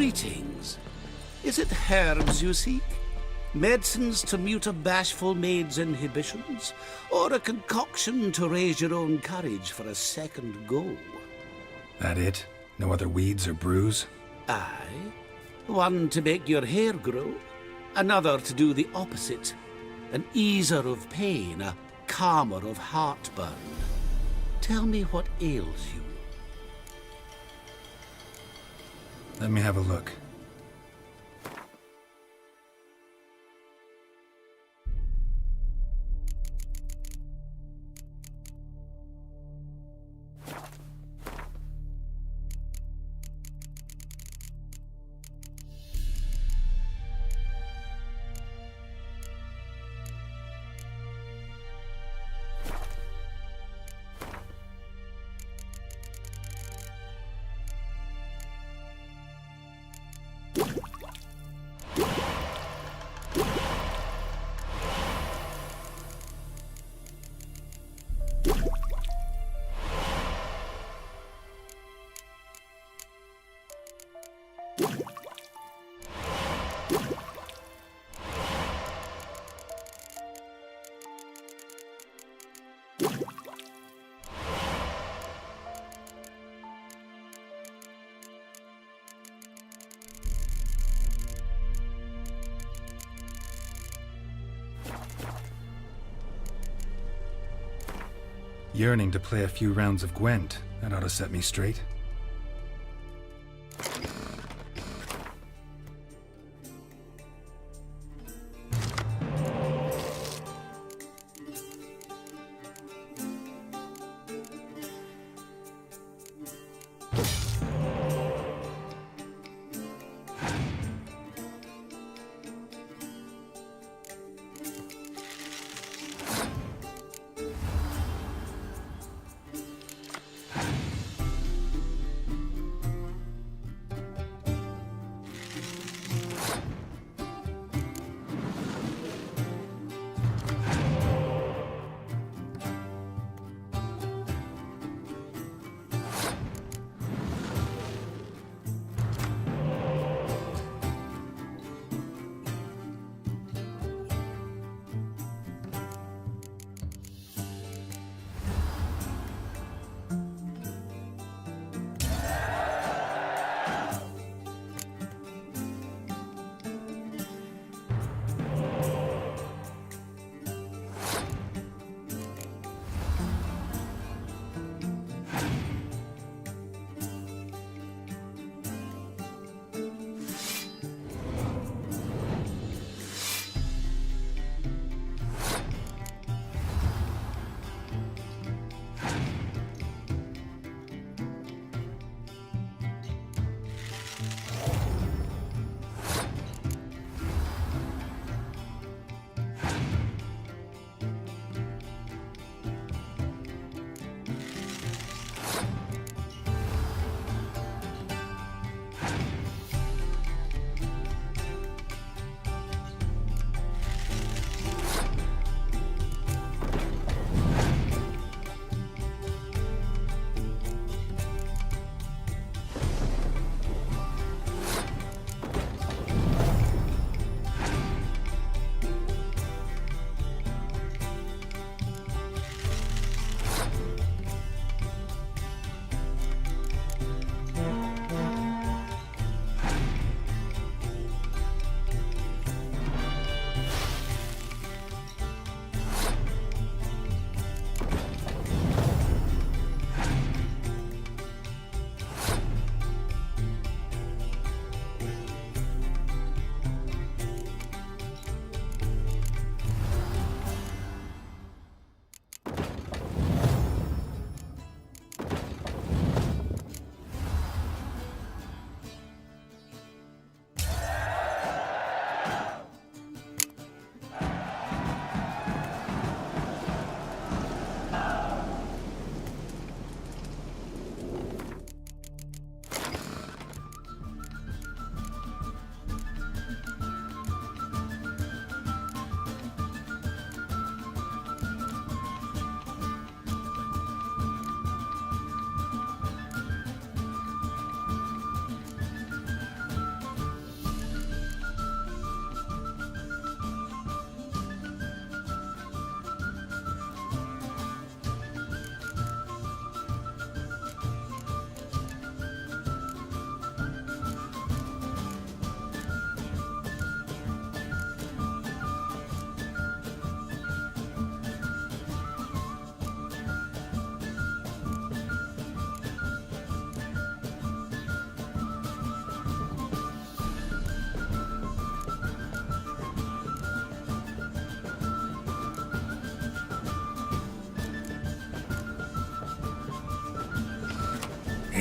Greetings. Is it herbs you seek? Medicines to mute a bashful maid's inhibitions? Or a concoction to raise your own courage for a second go? That it? No other weeds or brews? Aye. One to make your hair grow, another to do the opposite. An easer of pain, a calmer of heartburn. Tell me what ails you. Let me have a look. Yearning to play a few rounds of Gwent. That ought to set me straight.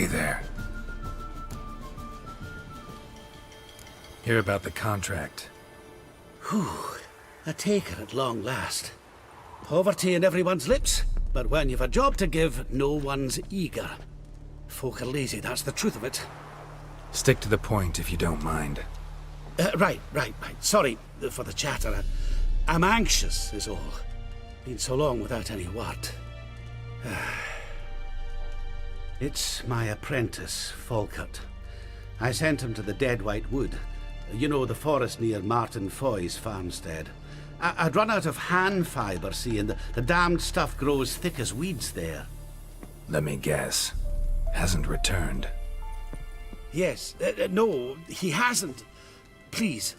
Hey there. Hear about the contract. A taker at long last. Poverty in everyone's lips, but when you've a job to give, no one's eager. Folk are lazy, that's the truth of it. Stick to the point if you don't mind. Right. Sorry for the chatter. I'm anxious, is all. Been so long without any word. It's my apprentice, Falkert. I sent him to the Dead White Wood. You know, the forest near Martin Foy's farmstead. I'd run out of hand fibre, see, and the damned stuff grows thick as weeds there. Let me guess. Hasn't returned. Yes, no, he hasn't. Please,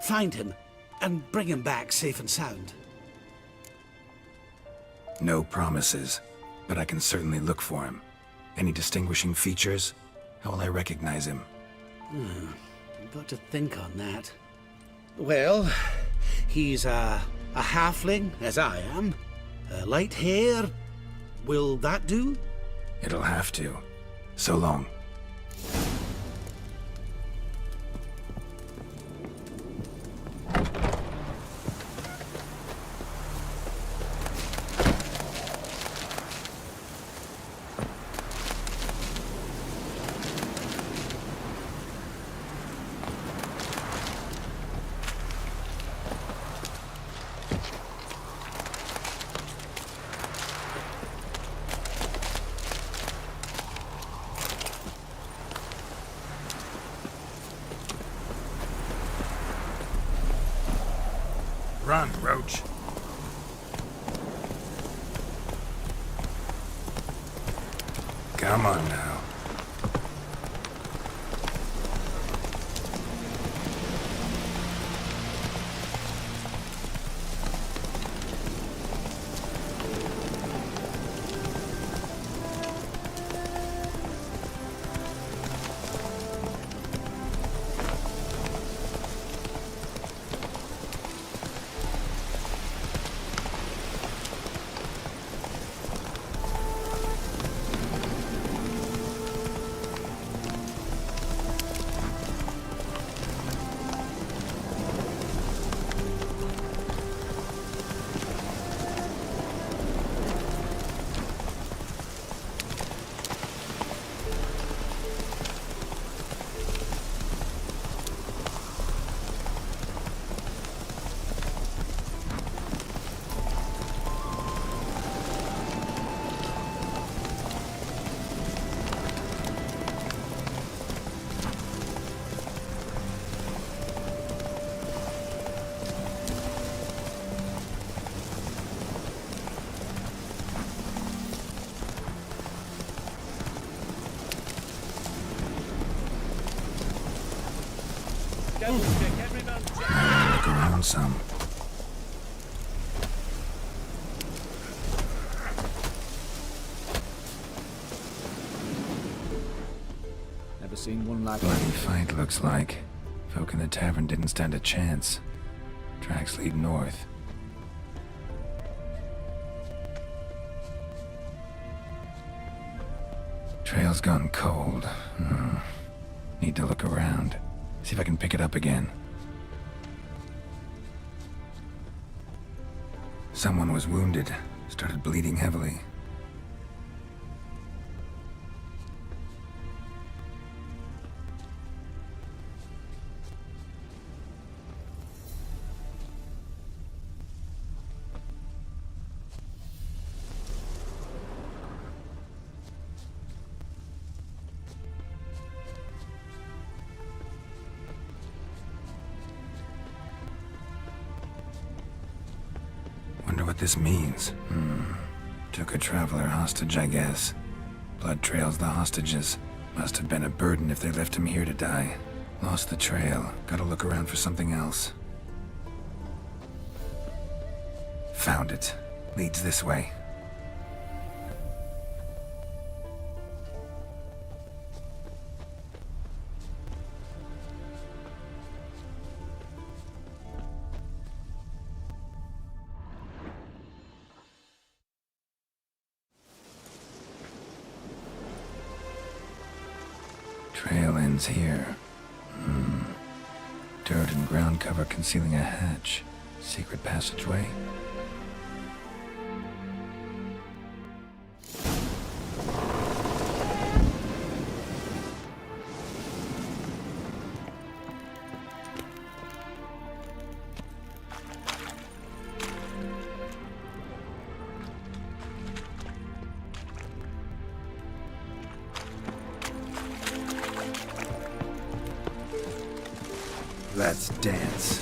find him and bring him back safe and sound. No promises, but I can certainly look for him. Any distinguishing features? How will I recognize him? I've got to think on that. Well, he's a halfling, as I am. Light hair. Will that do? It'll have to. So long. Run, Roach. Come on now. Look around some. Never seen one like Bloody fight, looks like. Folk in the tavern didn't stand a chance. Tracks lead north. Trail's gone cold. Need to look around. See if I can pick it up again. Someone was wounded. Started bleeding heavily. Wonder what this means. Took a traveler hostage, I guess. Blood trails the hostages. Must have been a burden if they left him here to die. Lost the trail. Gotta look around for something else. Found it. Leads this way. Trail ends here. Dirt and ground cover concealing a hatch. Secret passageway? Let's dance.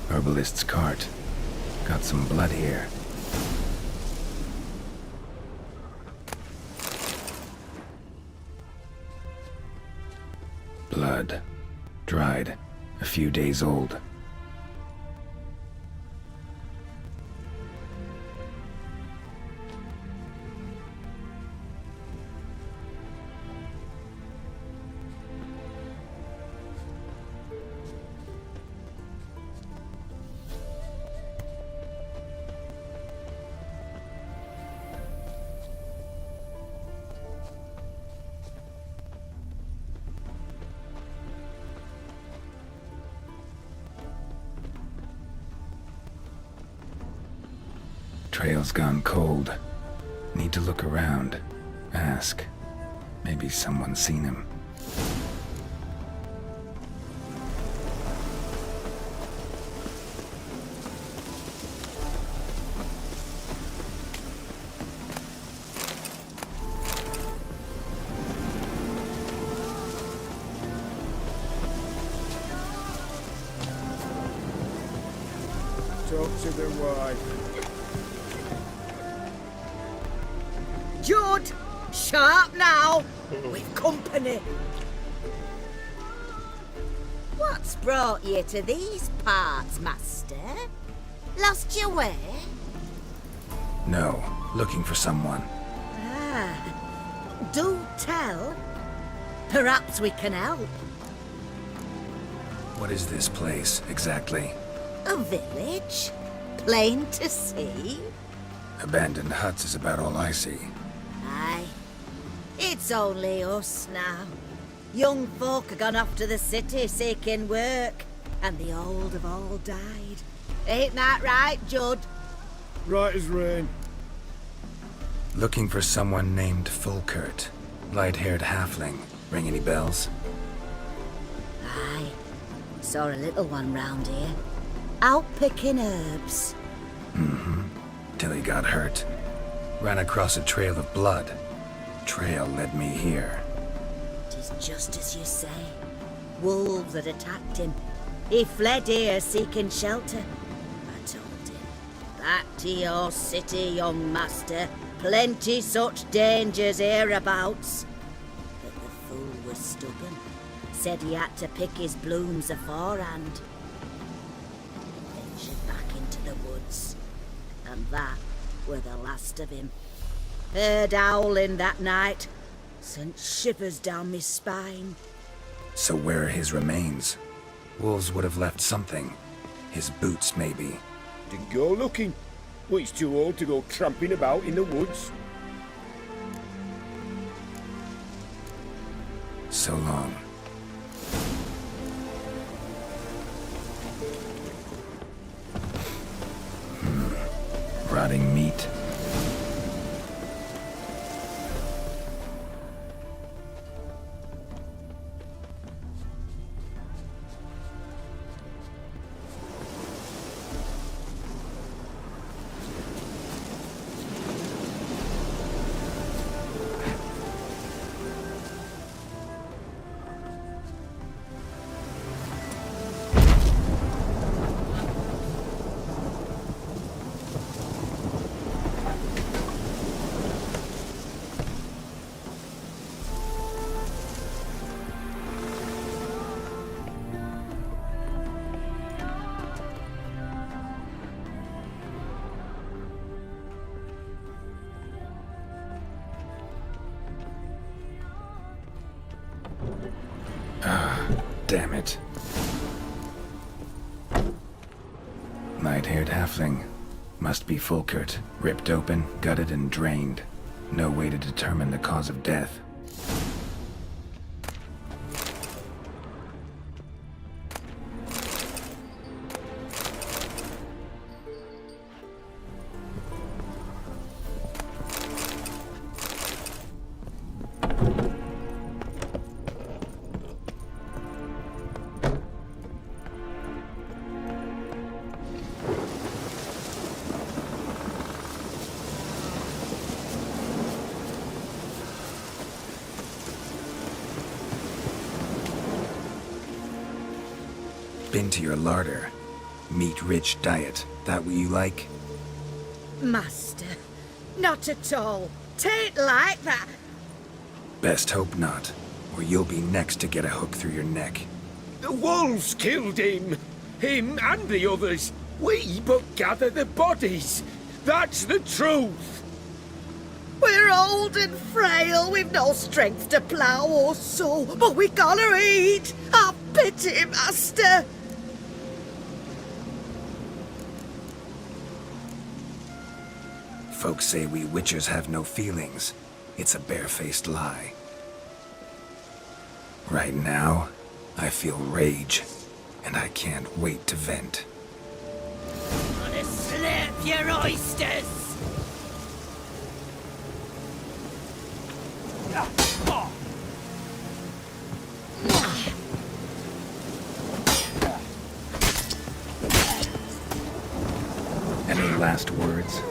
Herbalist's cart. Got some blood here. Blood. Dried. A few days old. Trail's gone cold. Need to look around. Ask. Maybe someone's seen him. Talk to the wife. Jude! Sharp now! We've company. What's brought you to these parts, master? Lost your way? No. Looking for someone. Do tell. Perhaps we can help. What is this place, exactly? A village? Plain to see? Abandoned huts is about all I see. Aye. It's only us now. Young folk have gone off to the city seeking work, and the old have all died. Ain't that right, Judd? Right as rain. Looking for someone named Fulkert. Light-haired halfling. Ring any bells? Aye. Saw a little one round here. Out picking herbs. Till he got hurt. Ran across a trail of blood. Trail led me here. Tis just as you say. Wolves had attacked him. He fled here seeking shelter. I told him, back to your city, young master. Plenty such dangers hereabouts. But the fool was stubborn. Said he had to pick his blooms aforehand. Ventured back into the woods. And that were the last of him. Heard howling that night. Sent shivers down me spine. So where are his remains? Wolves would have left something. His boots, maybe. Didn't go looking. Well, he's too old to go tramping about in the woods. So long. Rotting meat. Damn it. Light-haired halfling. Must be Fulkert. Ripped open, gutted, and drained. No way to determine the cause of death. Been to your larder. Meat-rich diet. That what you like? Master, not at all. Tain't like that. Best hope not, or you'll be next to get a hook through your neck. The wolves killed him. Him and the others. We but gather the bodies. That's the truth. We're old and frail, we've no strength to plough or sow, but we gotta eat. Have pity, master. Folks say we witchers have no feelings. It's a barefaced lie. Right now, I feel rage, and I can't wait to vent. Gonna slurp your oysters. Any last words?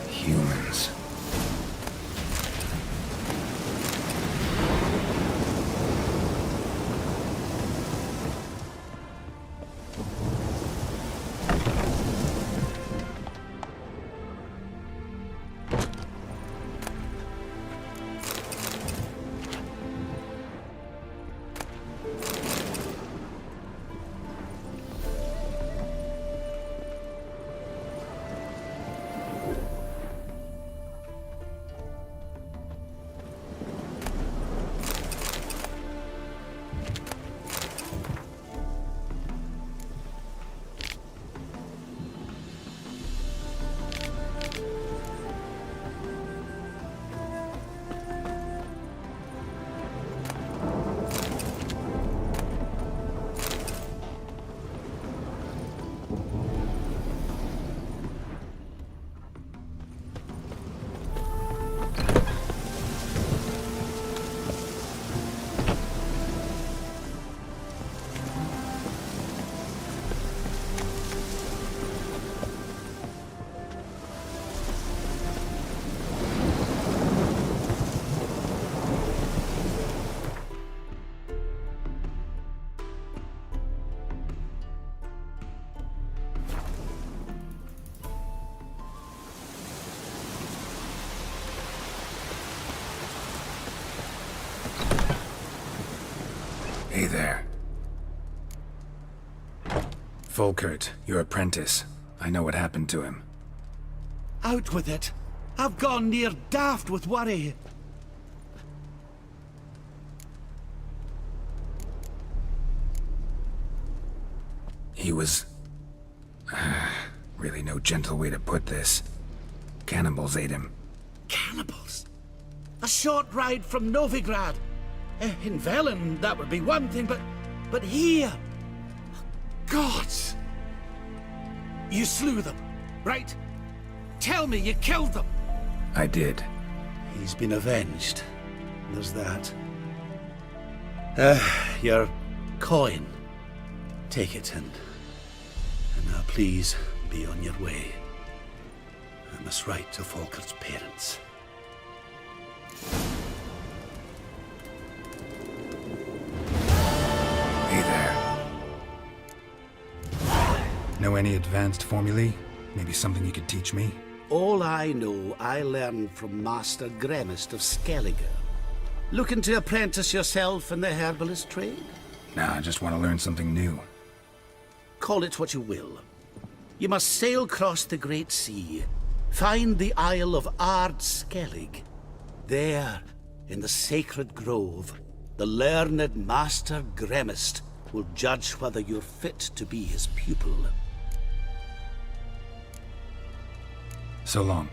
Humans. Hey there. Volkert, your apprentice. I know what happened to him. Out with it. I've gone near daft with worry. He was... really no gentle way to put this. Cannibals ate him. Cannibals? A short ride from Novigrad. In Velen, that would be one thing, but here... Gods! You slew them, right? Tell me you killed them! I did. He's been avenged. There's that. Your coin. Take it and now please be on your way. I must write to Volkert's parents. Hey there. Know any advanced formulae? Maybe something you could teach me? All I know I learned from Master Gremist of Skellige. Looking to apprentice yourself in the herbalist trade? Nah, I just want to learn something new. Call it what you will. You must sail across the Great Sea, find the Isle of Ard Skellig. There, in the sacred grove, the learned Master Gremist will judge whether you're fit to be his pupil. So long.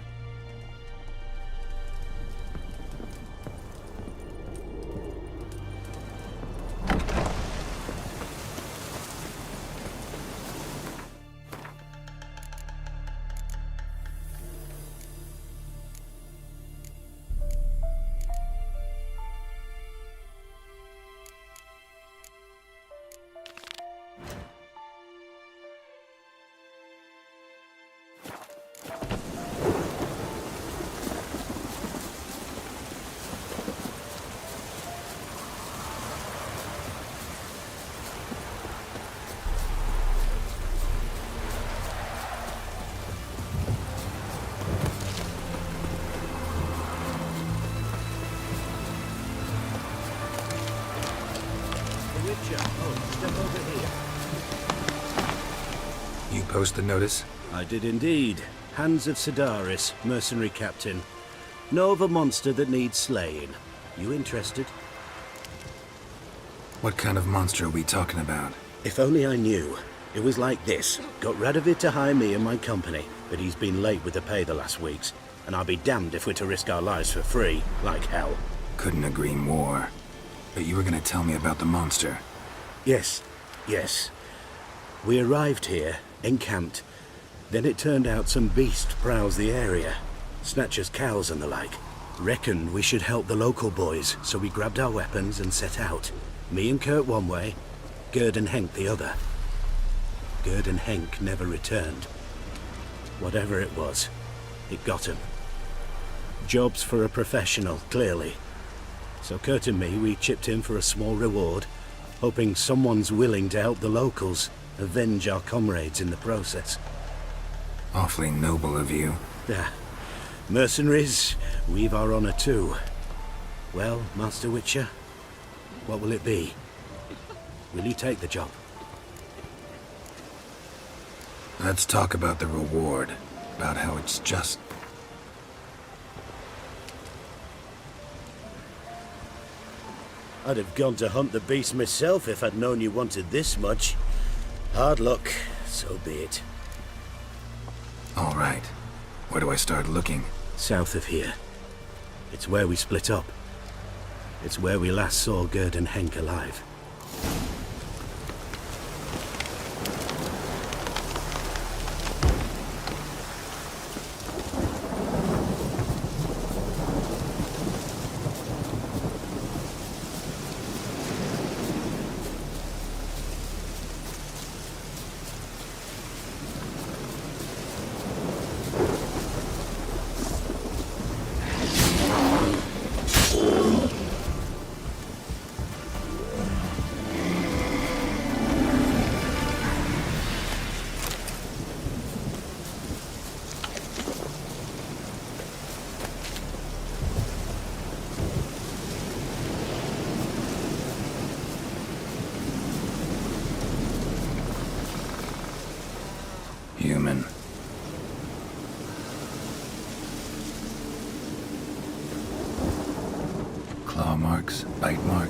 You post the notice? I did indeed. Hans of Sidaris, mercenary captain. Know of a monster that needs slaying. You interested? What kind of monster are we talking about? If only I knew. It was like this. Got Radovid to hire me and my company, but he's been late with the pay the last weeks. And I'll be damned if we're to risk our lives for free, like hell. Couldn't agree more. But you were gonna tell me about the monster. Yes. We arrived here, encamped. Then it turned out some beast prowls the area. Snatchers cows and the like. Reckoned we should help the local boys, so we grabbed our weapons and set out. Me and Kurt one way, Gerd and Henk the other. Gerd and Henk never returned. Whatever it was, it got him. Jobs for a professional, clearly. So Kurt and me, we chipped in for a small reward, hoping someone's willing to help the locals, avenge our comrades in the process. Awfully noble of you. Yeah. Mercenaries, we've our honor too. Well, Master Witcher, what will it be? Will you take the job? Let's talk about the reward. About how it's just. I'd have gone to hunt the beast myself if I'd known you wanted this much. Hard luck, so be it. All right. Where do I start looking? South of here. It's where we split up. It's where we last saw Gerd and Henk alive.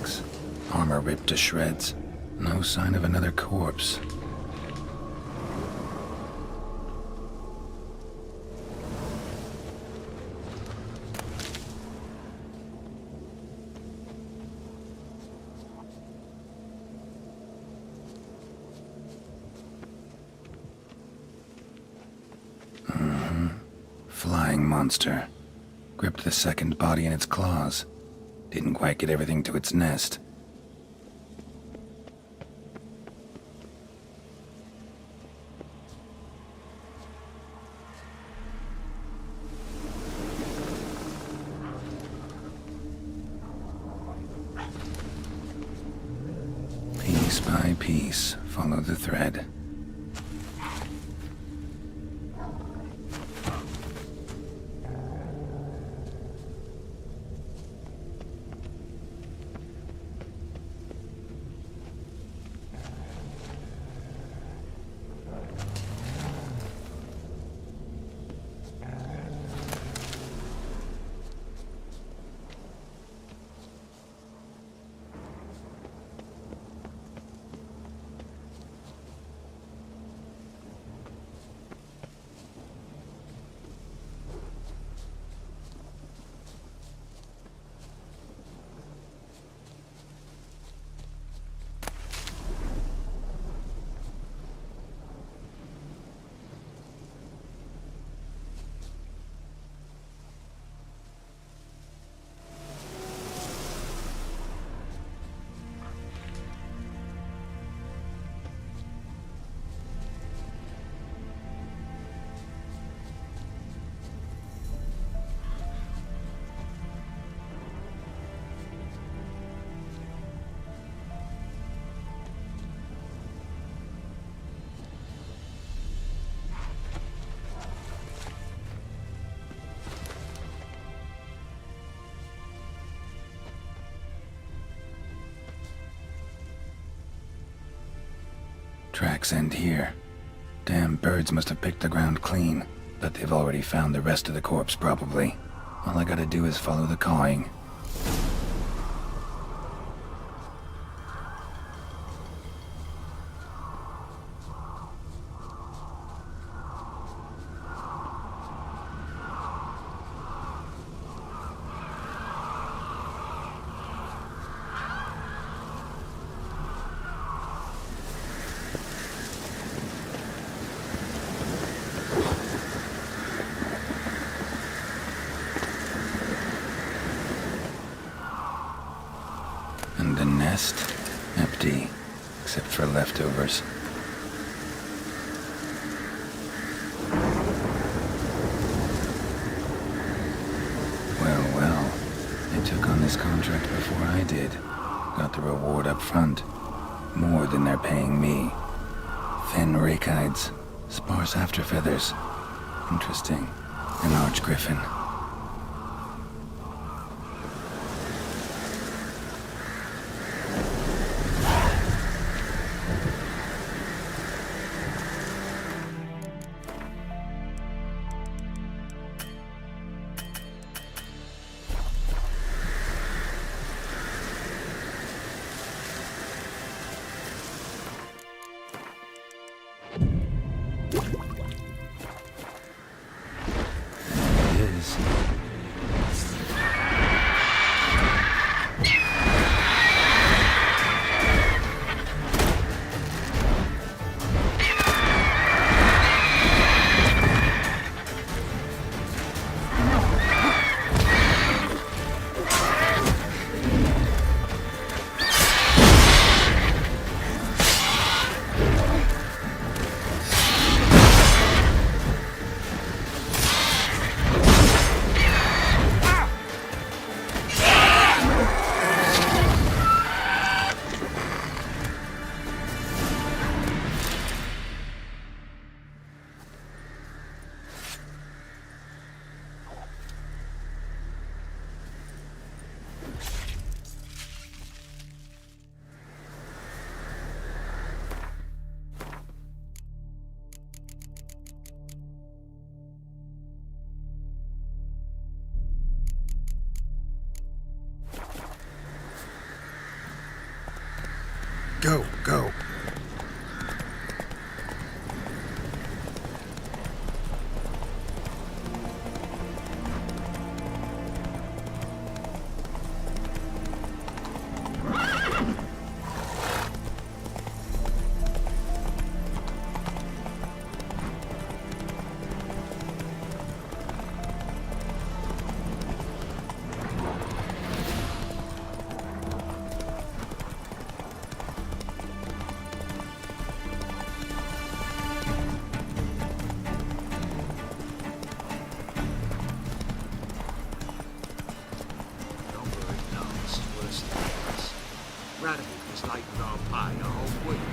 tracks. Armor ripped to shreds. No sign of another corpse. Flying monster. Gripped the second body in its claws. Didn't quite get everything to its nest. Piece by piece, follow the thread. Tracks end here. Damn birds must have picked the ground clean, but they've already found the rest of the corpse, probably. All I gotta do is follow the cawing. And the nest? Empty, except for leftovers. Well, they took on this contract before I did. Got the reward up front. More than they're paying me. Thin rakides, sparse afterfeathers. Interesting. An arch griffin. There it is. Go, go.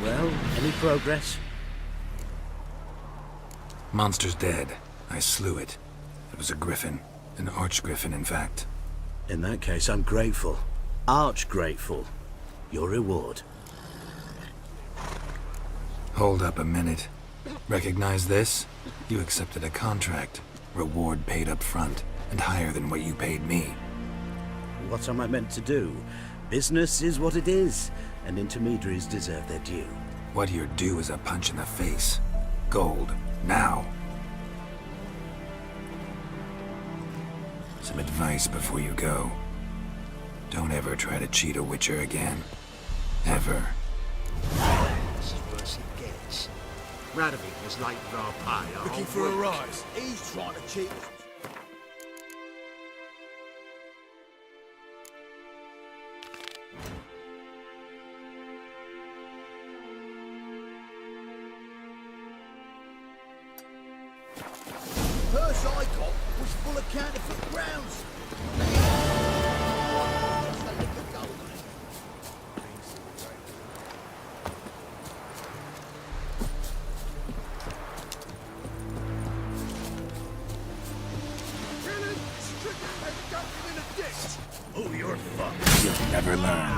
Well, any progress? Monster's dead. I slew it. It was a griffin. An archgriffin, in fact. In that case, I'm grateful. Arch grateful. Your reward. Hold up a minute. Recognize this? You accepted a contract. Reward paid up front, and higher than what you paid me. What am I meant to do? Business is what it is, and intermediaries deserve their due. What you're due is a punch in the face. Gold. Now. Some advice before you go. Don't ever try to cheat a Witcher again. Ever. This is worse it gets. Radovid was late for our pay. Looking for a rise. He's trying to cheat. First I got was full of counterfeit grounds. Just a lick of gold on it. Oh, you're fucked. You'll never learn.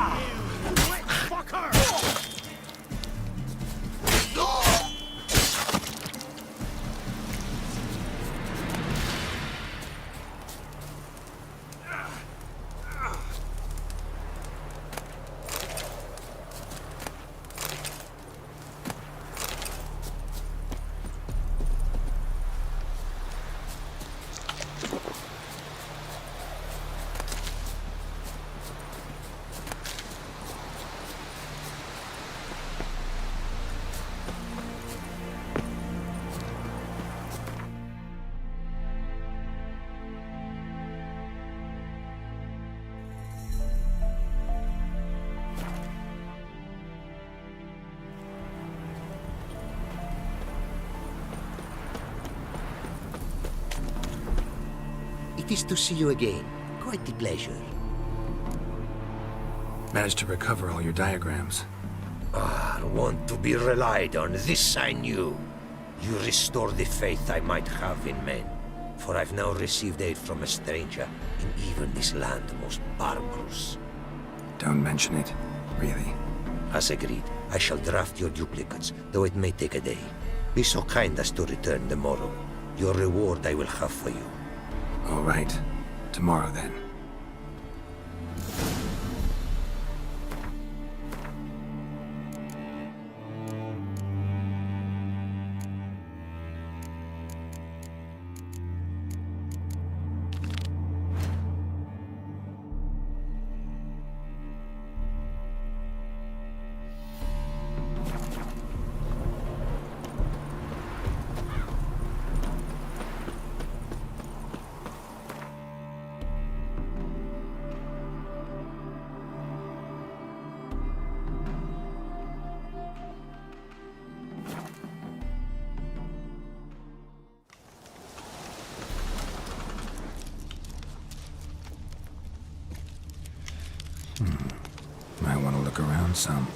It is to see you again. Quite the pleasure. Managed to recover all your diagrams. One to be relied on, this I knew. You restore the faith I might have in men. For I've now received aid from a stranger in even this land most barbarous. Don't mention it. Really. As agreed, I shall draft your duplicates, though it may take a day. Be so kind as to return tomorrow. Your reward I will have for you. All right. Tomorrow, then. Might want to look around some.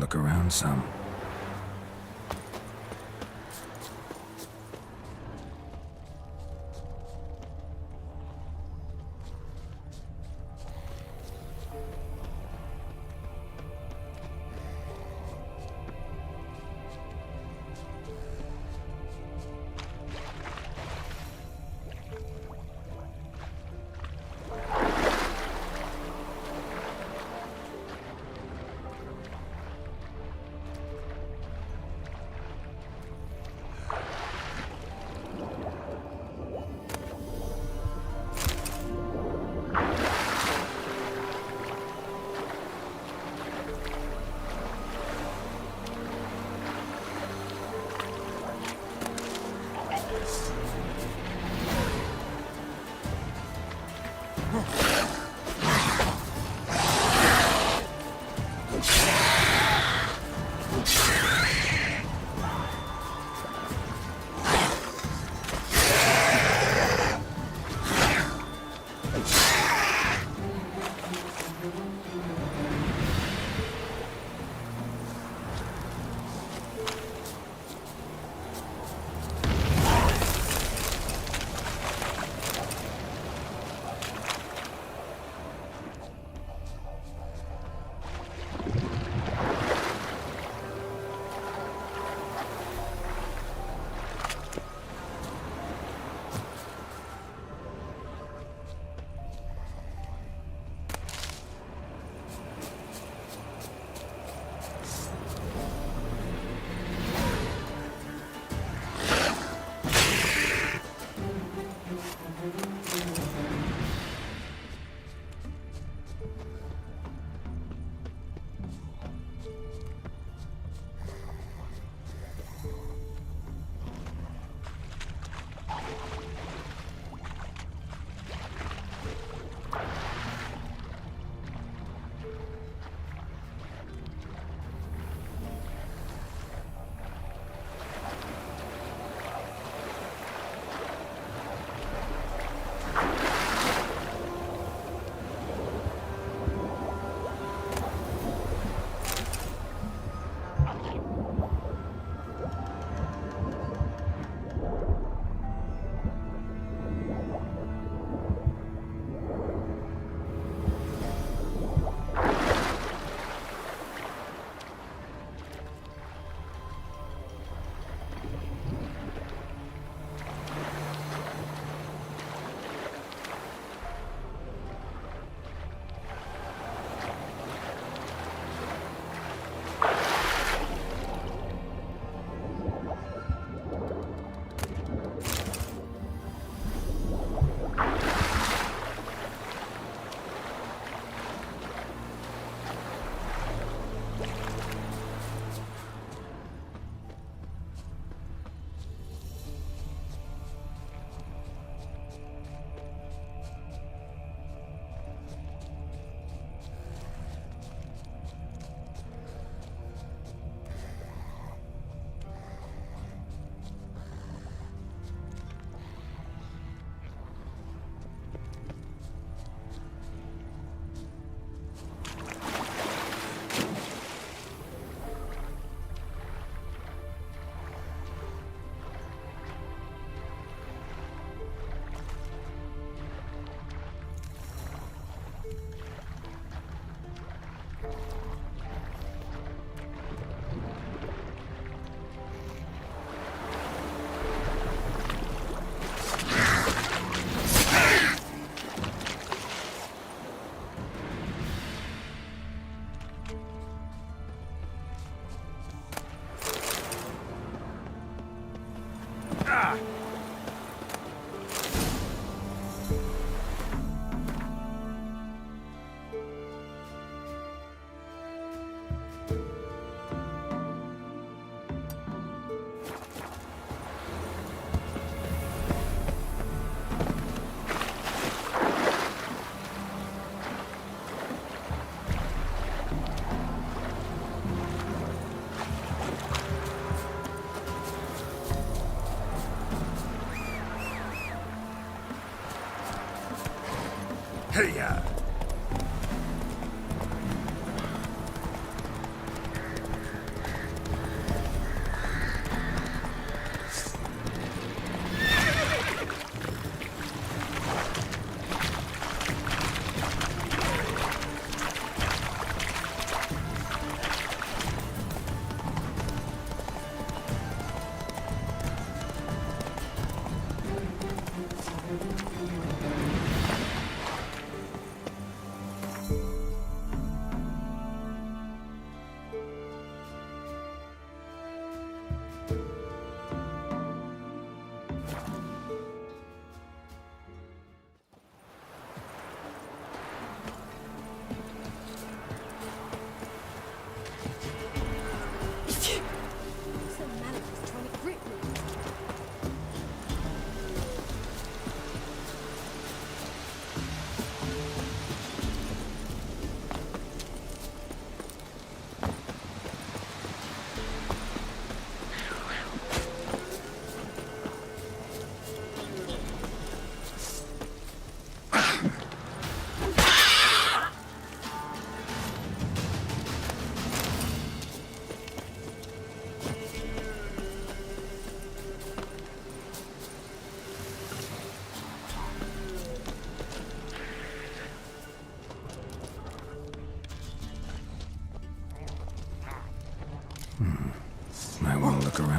look around some.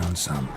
found some.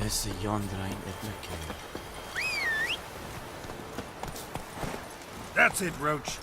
Hesse yonder ain't it That's it, Roach.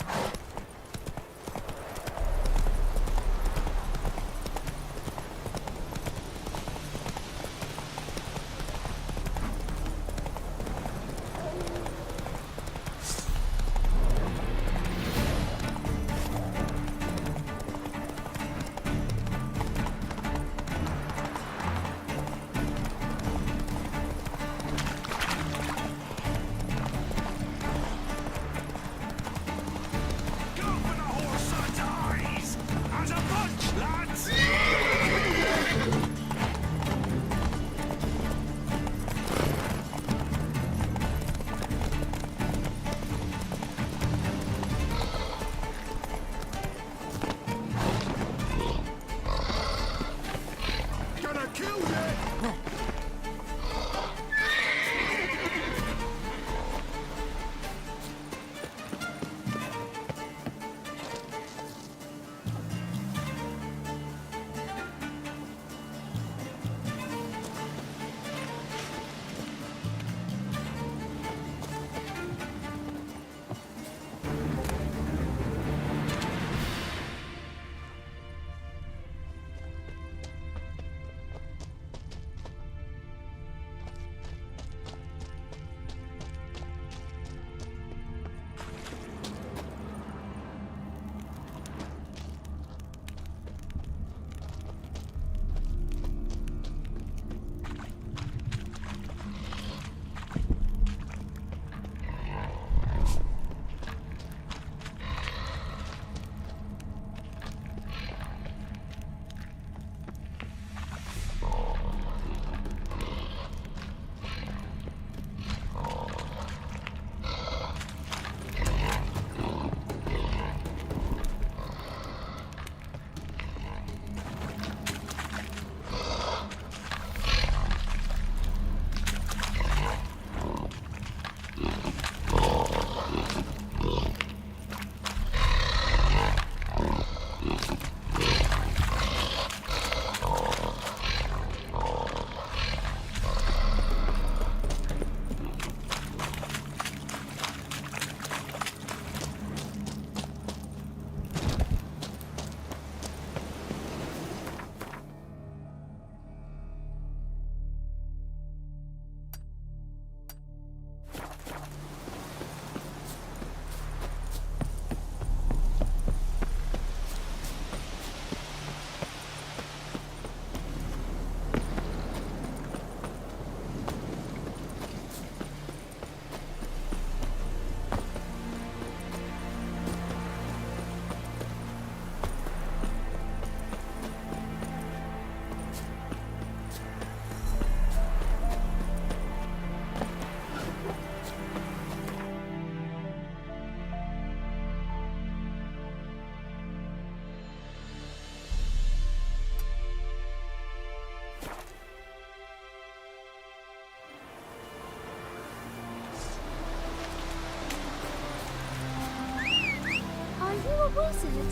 a wizard.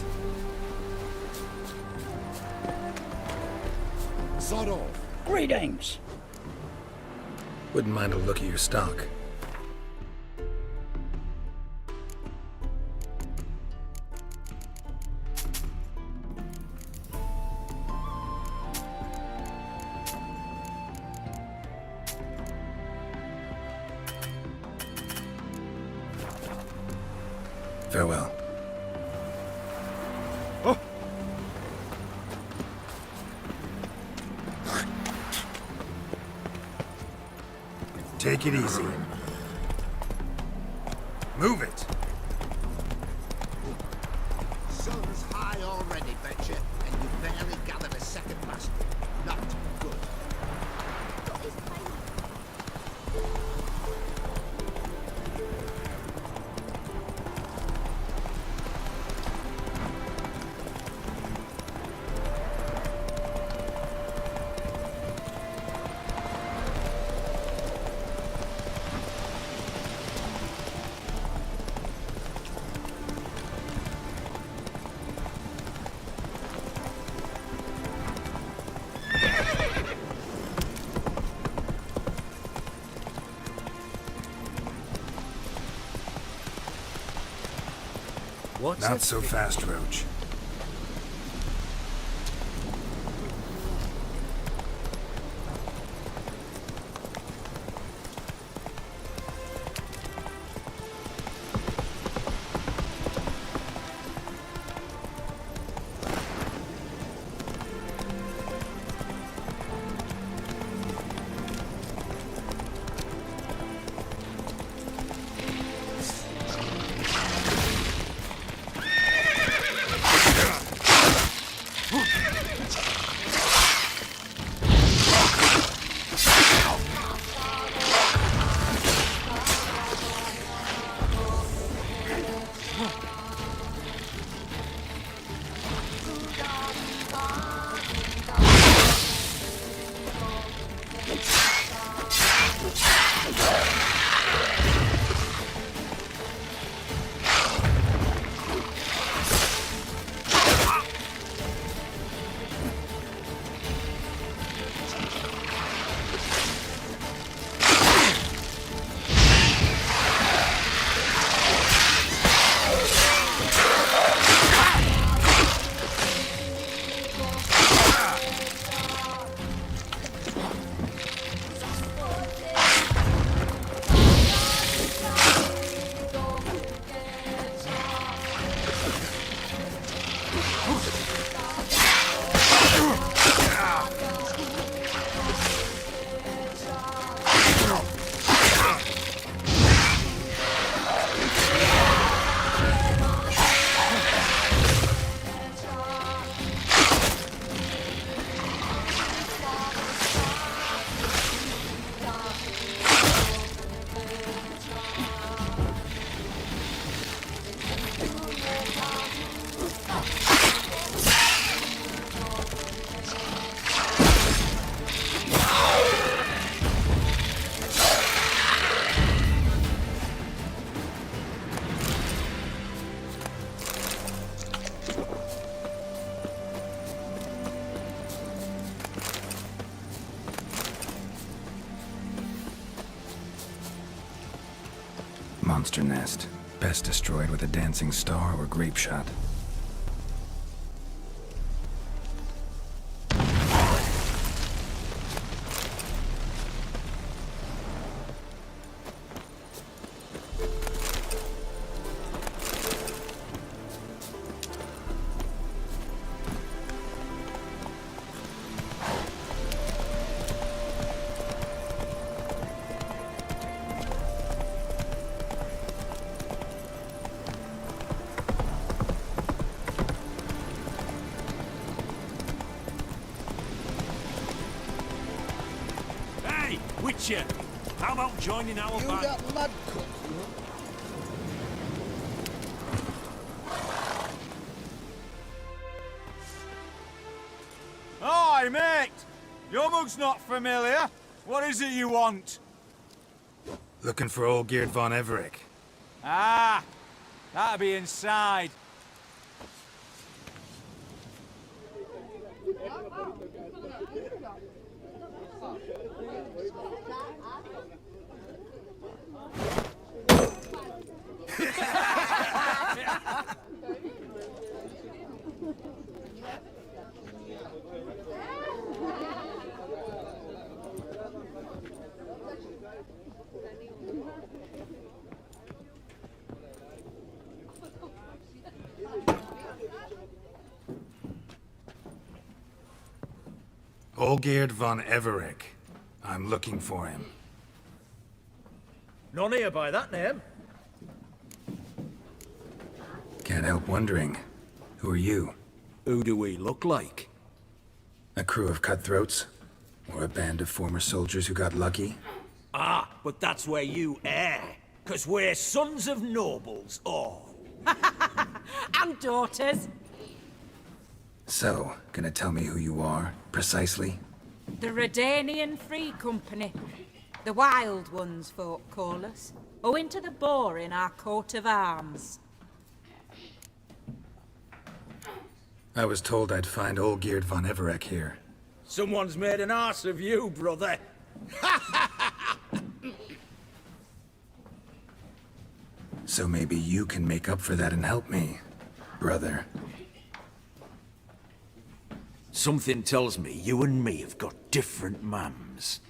Sod off. Greetings. Wouldn't mind a look at your stock. Farewell. Oh. Take it easy. Move it. Sun's high already, betcha, and you barely gathered a second mast. Not good. What's Not it? so fast, Roach. Monster nest. Best destroyed with a dancing star or grape shot. Witcher, how about joining our You band? that mad cook. Hi, mate! Your mug's not familiar. What is it you want? Looking for Olgierd von Everec. Ah, that'll be inside. Olgierd von Everec. I'm looking for him. None here by that name. Can't help wondering. Who are you? Who do we look like? A crew of cutthroats? Or a band of former soldiers who got lucky? Ah, but that's where you err. 'Cause we're sons of nobles, all. And daughters. So, gonna tell me who you are, precisely? The Redanian Free Company. The Wild Ones, folk call us. Owing to the boar in our coat of arms. I was told I'd find Olgierd von Everec here. Someone's made an arse of you, brother. So maybe you can make up for that and help me. brother. Something tells me you and me have got different mums.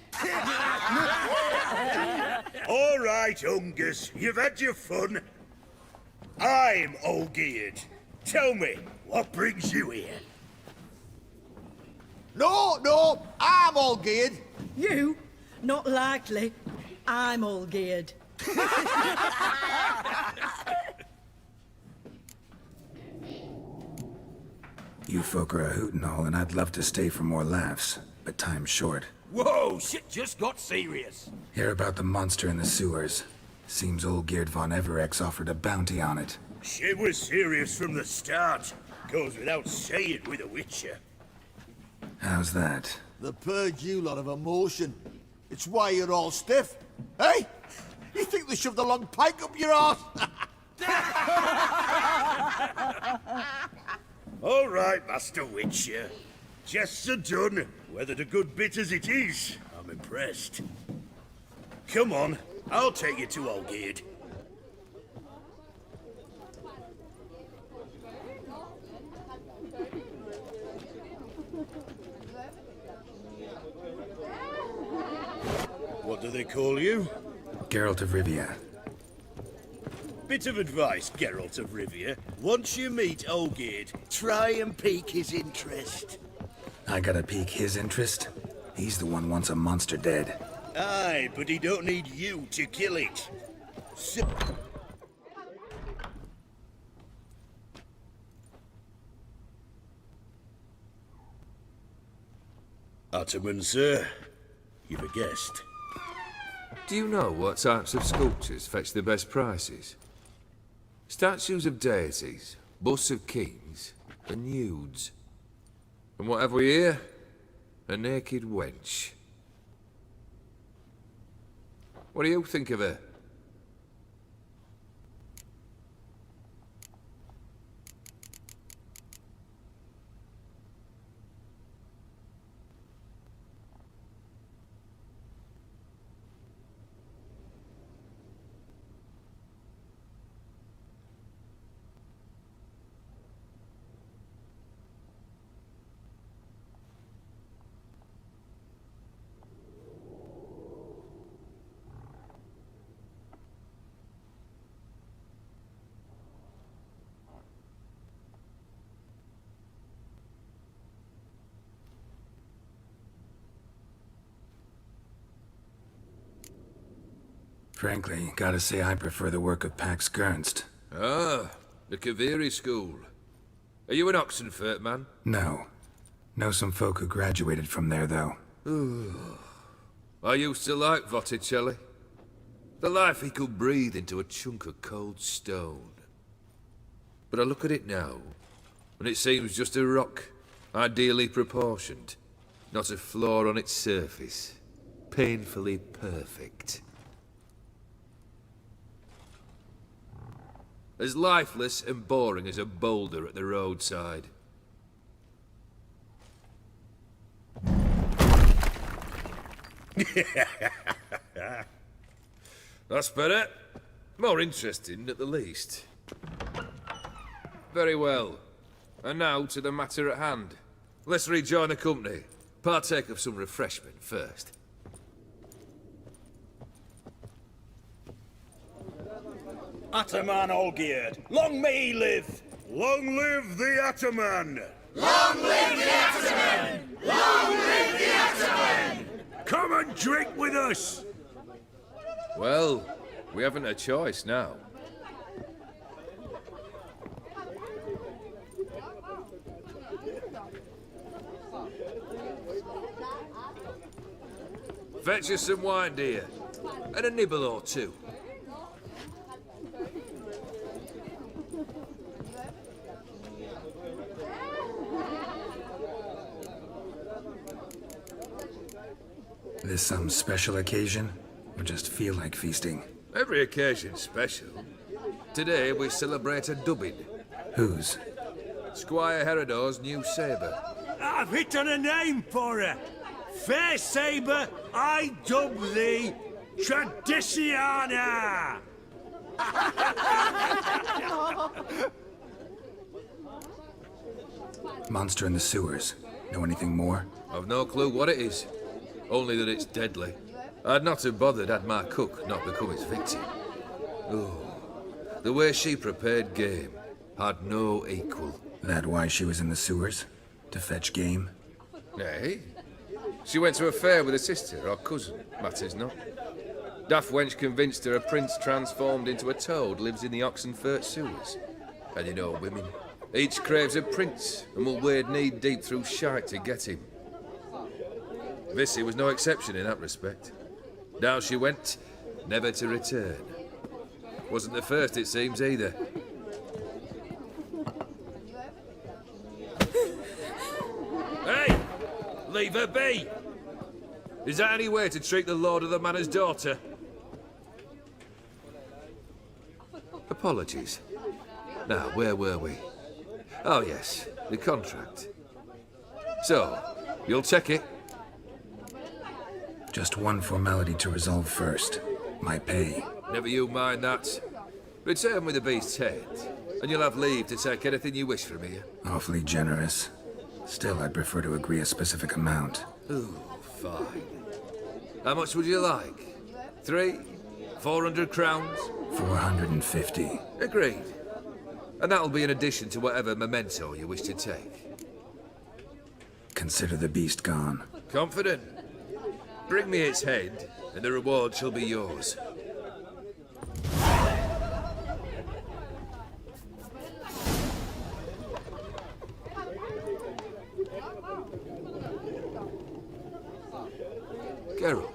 All right, Ungus, you've had your fun. I'm Olgierd. Tell me, what brings you here? No, I'm all geared. You? Not likely. I'm all geared. You folk are a hoot and all, and I'd love to stay for more laughs, but time's short. Whoa, shit just got serious. Hear about the monster in the sewers. Seems old Geert von Everex offered a bounty on it. Shit was serious from the start. Goes without saying with a Witcher. How's that? The purge you lot of emotion. It's why you're all stiff. Hey? You think they shoved a long pike up your arse? All right, Master Witcher. Jests are done. Weathered a good bit as it is. I'm impressed. Come on, I'll take you to Olgierd. What do they call you? Geralt of Rivia. Bit of advice, Geralt of Rivia. Once you meet Olgierd, try and pique his interest. I gotta pique his interest? He's the one wants a monster dead. Aye, but he don't need you to kill it. So Ataman, sir. You've a guest. Do you know what types of sculptures fetch the best prices? Statues of deities, busts of kings, and nudes. And what have we here? A naked wench. What do you think of her? Frankly, gotta say I prefer the work of Pax Gernst. Ah, the Kaviri school. Are you an Oxenfurt man? No. Know some folk who graduated from there, though. I used to like Botticelli. The life he could breathe into a chunk of cold stone. But I look at it now, and it seems just a rock, ideally proportioned. Not a flaw on its surface. Painfully perfect. As lifeless and boring as a boulder at the roadside. That's better. More interesting, at the least. Very well. And now to the matter at hand. Let's rejoin the company. Partake of some refreshment first. Ataman Olgierd, long may he live! Long live the Ataman! Long live the Ataman! Long live the Ataman! Come and drink with us! Well, we haven't a choice now. Fetch us some wine, dear. And a nibble or two. This some special occasion? Or just feel like feasting? Every occasion's special. Today we celebrate a dubbing. Whose? Squire Herodor's new sabre. I've hit on a name for her. Fair sabre, I dub thee Tradiciana! Monster in the sewers. Know anything more? I've no clue what it is. Only that it's deadly. I'd not have bothered had my cook not become its victim. Oh, the way she prepared game had no equal. That why she was in the sewers? To fetch game? Nay. She went to a fair with a sister or cousin, matters not. Daft wench convinced her a prince transformed into a toad lives in the Oxenfurt sewers. And you know women. Each craves a prince and will wade knee-deep through shite to get him. Vissy was no exception in that respect. Down she went, never to return. Wasn't the first, it seems, either. Hey! Leave her be! Is that any way to treat the lord of the manor's daughter? Apologies. Now, where were we? Oh, yes, the contract. So, you'll check it? Just one formality to resolve first. My pay. Never you mind that. Return with the beast's head, and you'll have leave to take anything you wish from here. Awfully generous. Still, I'd prefer to agree a specific amount. Ooh, fine. How much would you like? 300? 400 crowns? 450. Agreed. And that'll be in addition to whatever memento you wish to take. Consider the beast gone. Confident? Bring me its head, and the reward shall be yours. Geralt.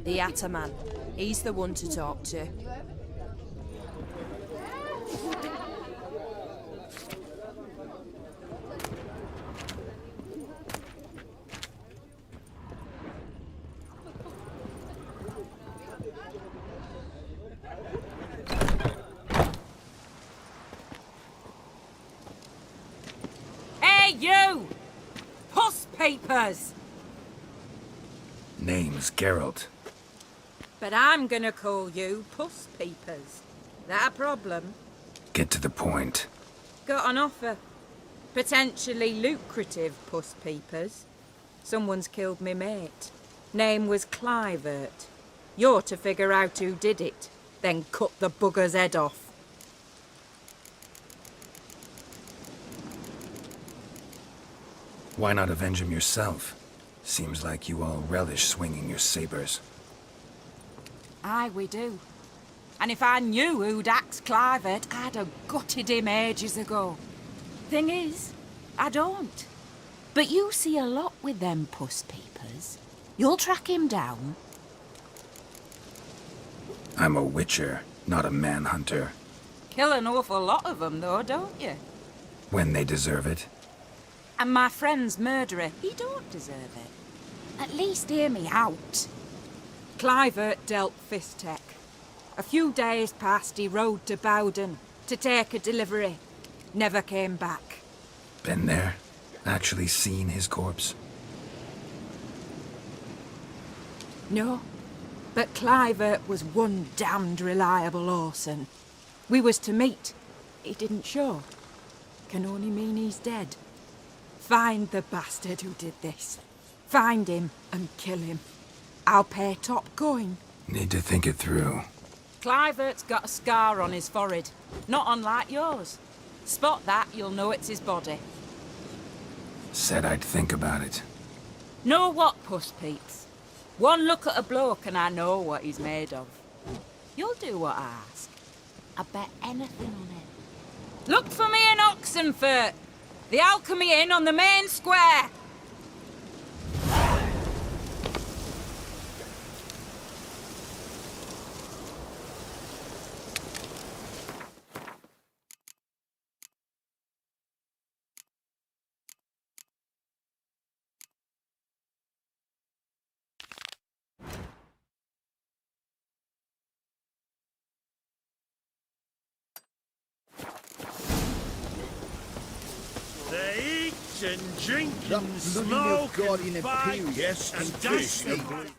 The Ataman. He's the one to talk to. Hey, you! Puss papers! Name's Geralt. But I'm gonna call you Puss Peepers. That a problem? Get to the point. Got an offer. Potentially lucrative Puss Peepers. Someone's killed me mate. Name was Clivert. You're to figure out who did it, then cut the bugger's head off. Why not avenge him yourself? Seems like you all relish swinging your sabers. Aye, we do. And if I knew who'd axed Clivert, I'd have gutted him ages ago. Thing is, I don't. But you see a lot with them Puss Peepers. You'll track him down. I'm a witcher, not a manhunter. Kill an awful lot of them, though, don't you? When they deserve it. And my friend's murderer, he don't deserve it. At least hear me out. Clivert dealt Fistech. A few days past, he rode to Bowden to take a delivery. Never came back. Been there? Actually seen his corpse? No. But Clivert was one damned reliable Orson. We was to meet. He didn't show. Can only mean he's dead. Find the bastard who did this. Find him and kill him. I'll pay top coin. Need to think it through. Clivert's got a scar on his forehead. Not unlike yours. Spot that, you'll know it's his body. Said I'd think about it. Know what, Puss Peeps? One look at a bloke and I know what he's made of. You'll do what I ask. I bet anything on it. Look for me in Oxenfurt. The Alchemy Inn on the main square. They eat and drink That and bloody smoke Nilfgaardian and fight Imperius and and dash fish. and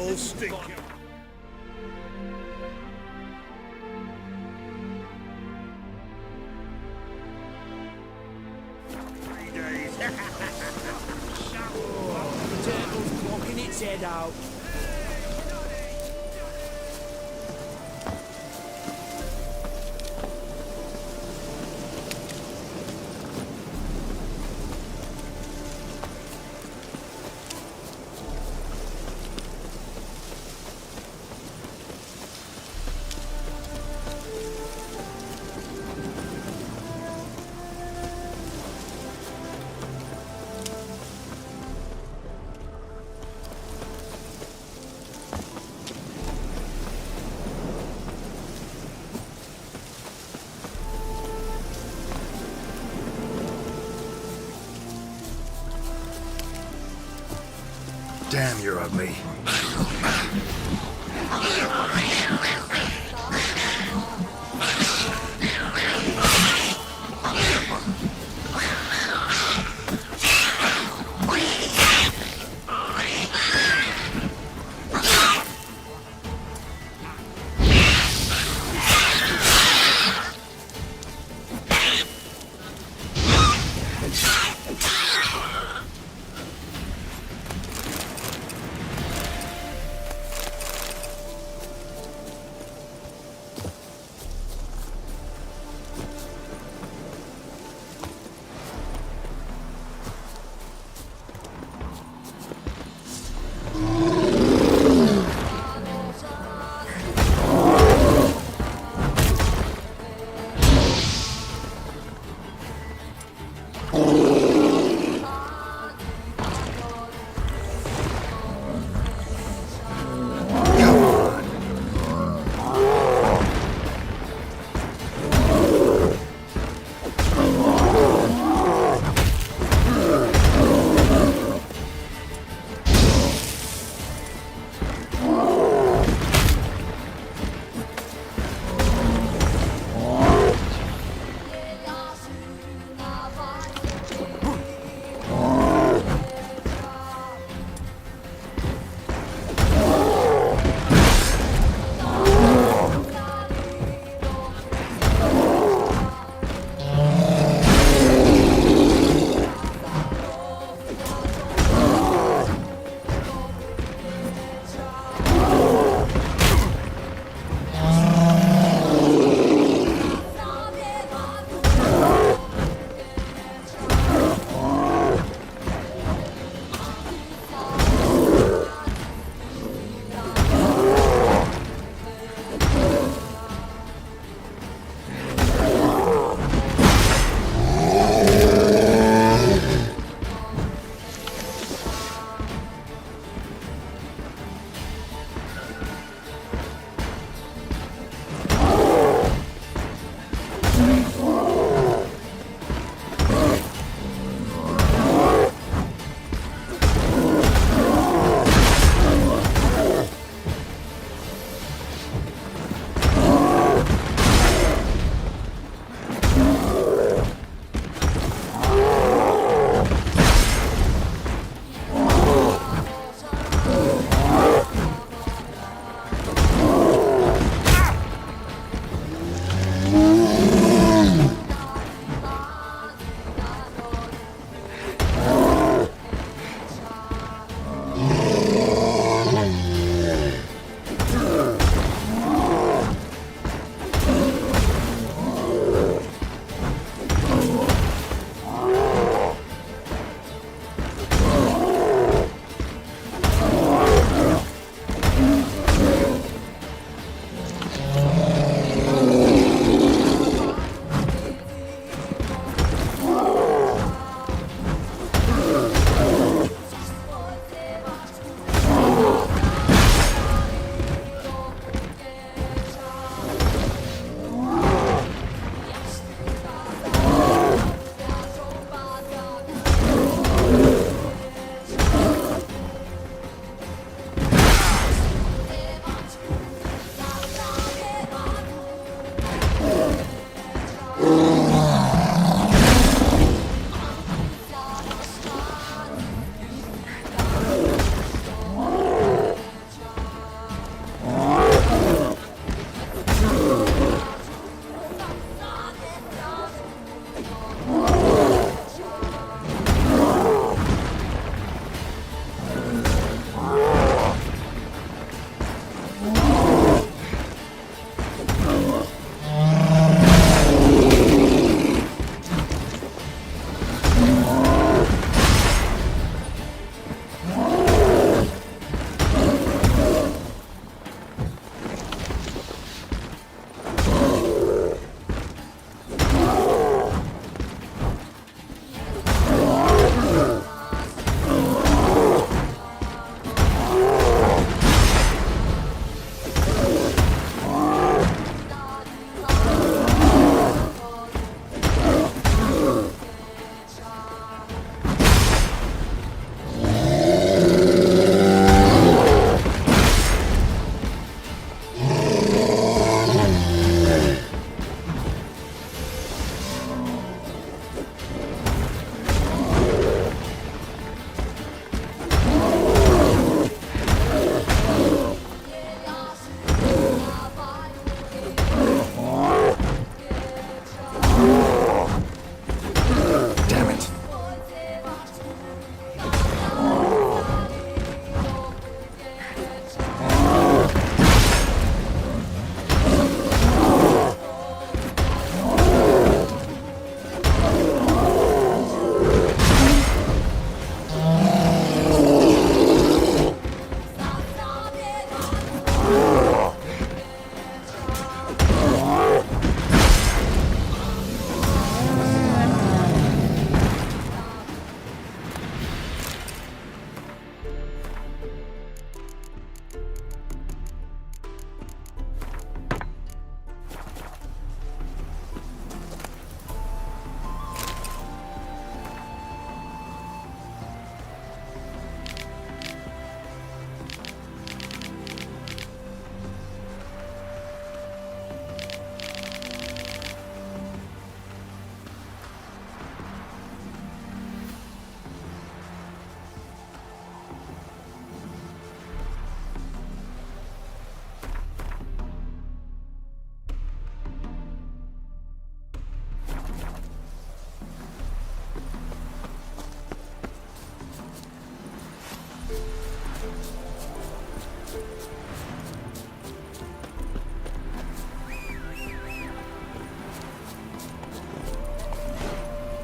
all stinking. The turtle's blocking its head out. Damn, you're ugly.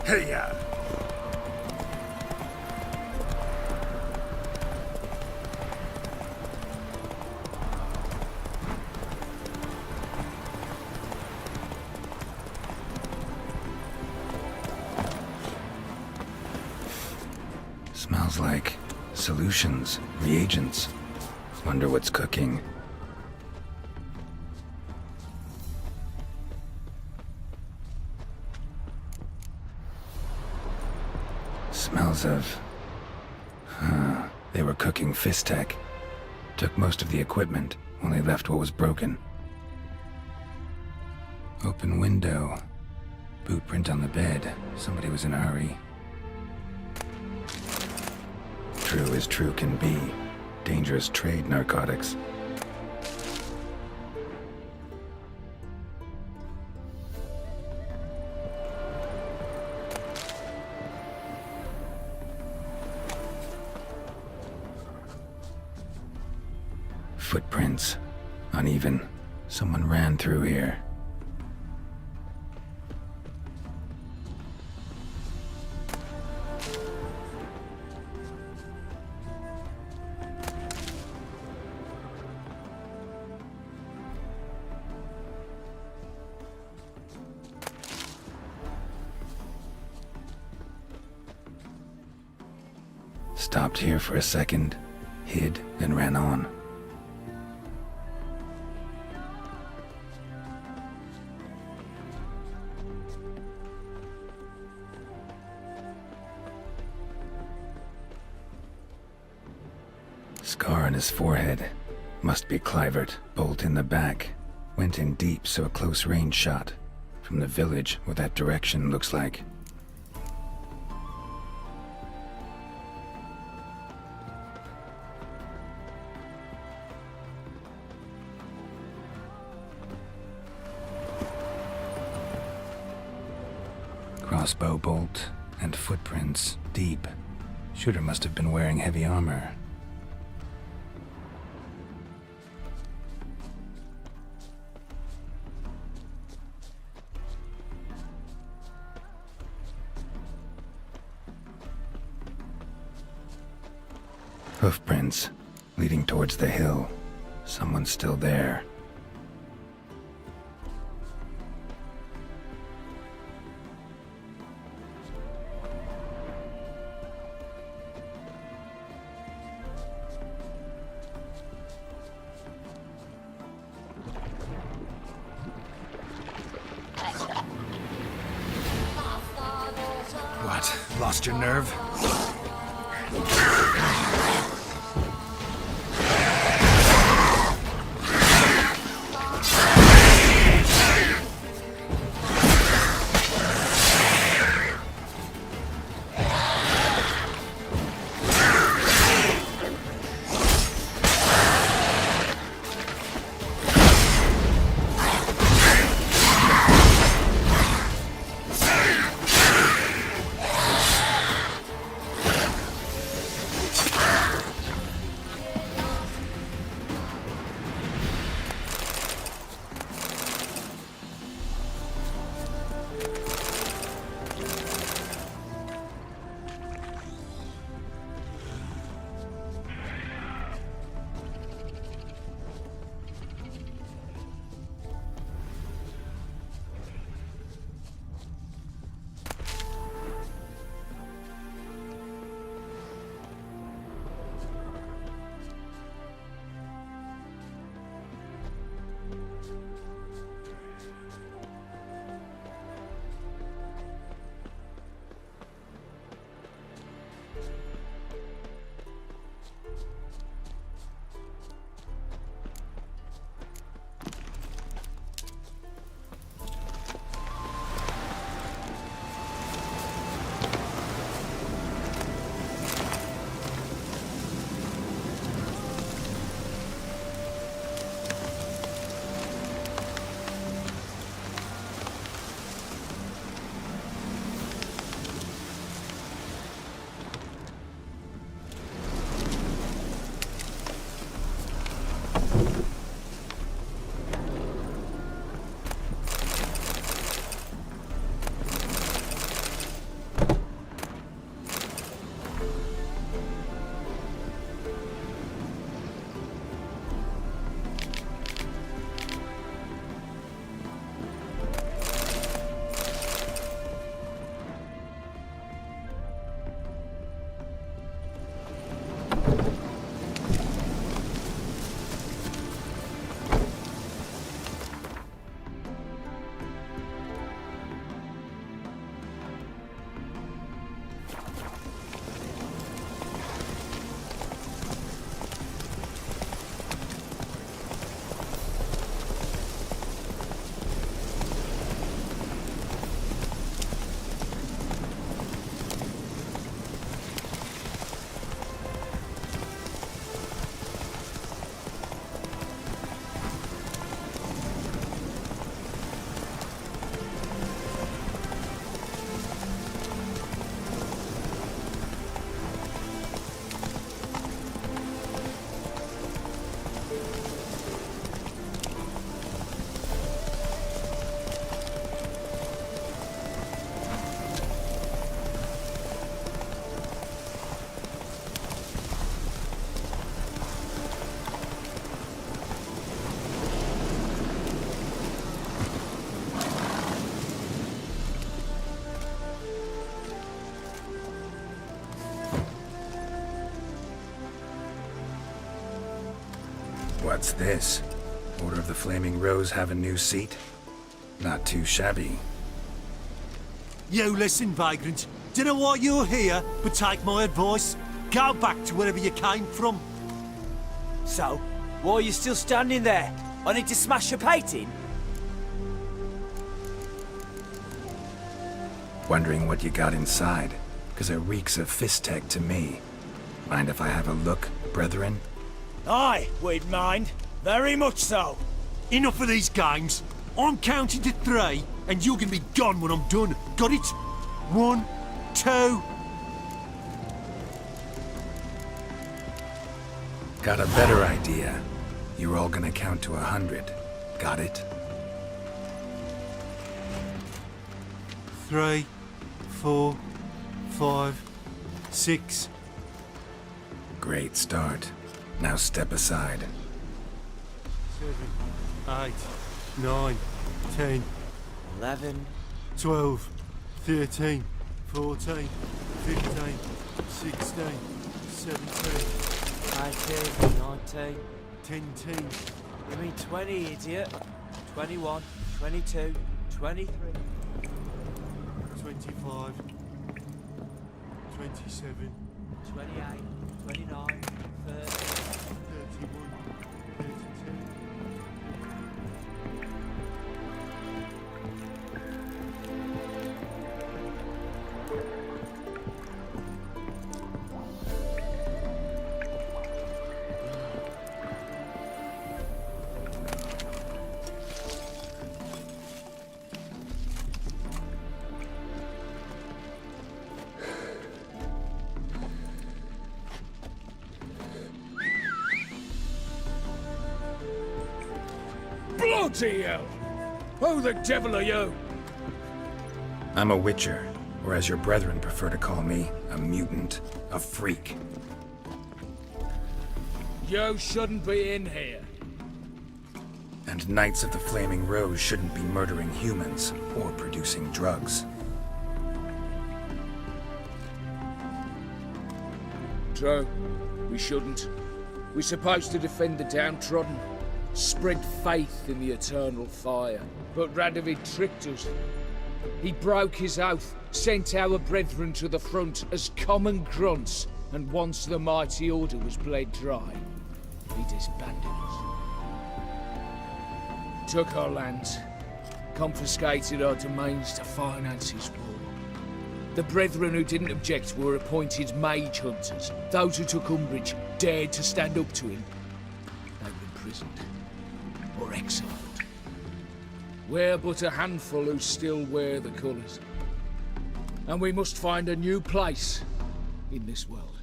Hey-ya! Smells like solutions, reagents. Wonder what's cooking. Smells of... They were cooking Fistech. Took most of the equipment, only left what was broken. Open window. Boot print on the bed. Somebody was in a hurry. True as true can be. Dangerous trade, narcotics. Footprints. Uneven. Someone ran through here. Stopped here for a second, hid, then ran on. Scar on his forehead. Must be Clivert. Bolt in the back. Went in deep, so a close range shot. From the village, what that direction looks like. Crossbow bolt and footprints deep. Shooter must have been wearing heavy armor. Hoofprints leading towards the hill. Someone's still there. What? Lost your nerve? What's this? Order of the Flaming Rose have a new seat? Not too shabby. You listen, vagrant. Dunno why you're here, but take my advice. Go back to wherever you came from. So, why are you still standing there? I need to smash your painting? Wondering what you got inside, because it reeks of Fistech to me. Mind if I have a look, brethren? Aye, we'd mind. Very much so. Enough of these games. I'm counting to 3, and you're gonna be gone when I'm done. Got it? 1, 2... Got a better idea. You're all gonna count to 100. Got it? 3, 4, 5, 6. Great start. Now step aside. 7, 8, 9, 10, 11, 12, 13, 14, 15, 16, 17, 18, 19, 10. You mean 20, idiot? 21, 22, 23. 25, 27, 28, 29, 30. 31, 32. Bloody hell! Who the devil are you? I'm a Witcher, or as your brethren prefer to call me, a mutant, a freak. You shouldn't be in here. And Knights of the Flaming Rose shouldn't be murdering humans or producing drugs. True. We shouldn't. We're supposed to defend the downtrodden, spread faith in the eternal fire. But Radovid tricked us. He broke his oath, sent our brethren to the front as common grunts, and once the mighty order was bled dry, he disbanded us. Took our lands, confiscated our domains to finance his war. The brethren who didn't object were appointed mage hunters. Those who took umbrage dared to stand up to him. They were imprisoned or exiled. We're but a handful who still wear the colours. And we must find a new place in this world.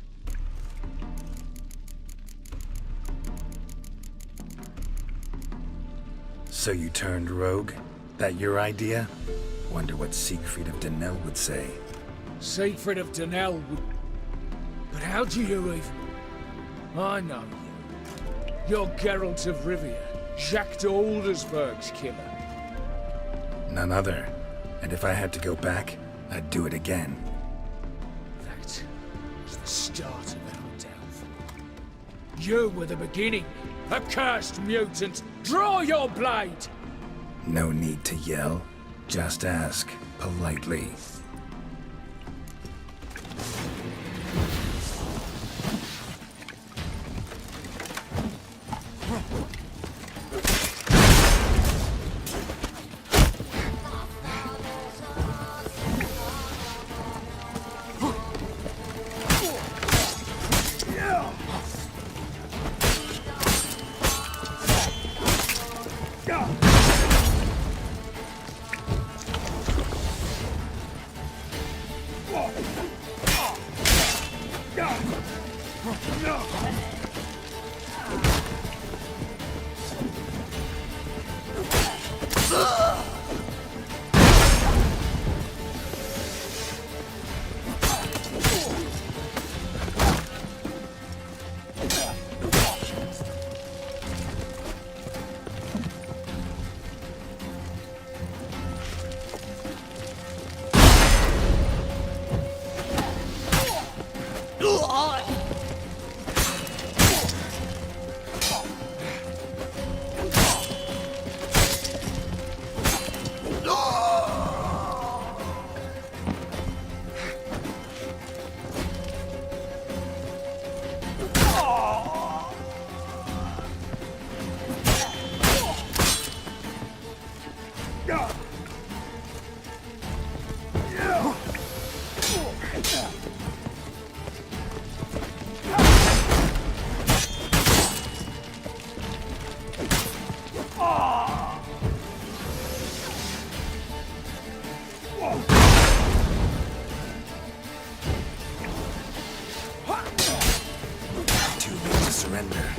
So you turned rogue? That your idea? Wonder what Siegfried of Denel would say. Siegfried of Denel would... But how do you even... I know you. You're Geralt of Rivia, Jacques de Aldersberg's killer. None other. And if I had to go back, I'd do it again. That was the start of our downfall. You were the beginning. Accursed mutant! Draw your blade! No need to yell. Just ask, politely. Too late to surrender.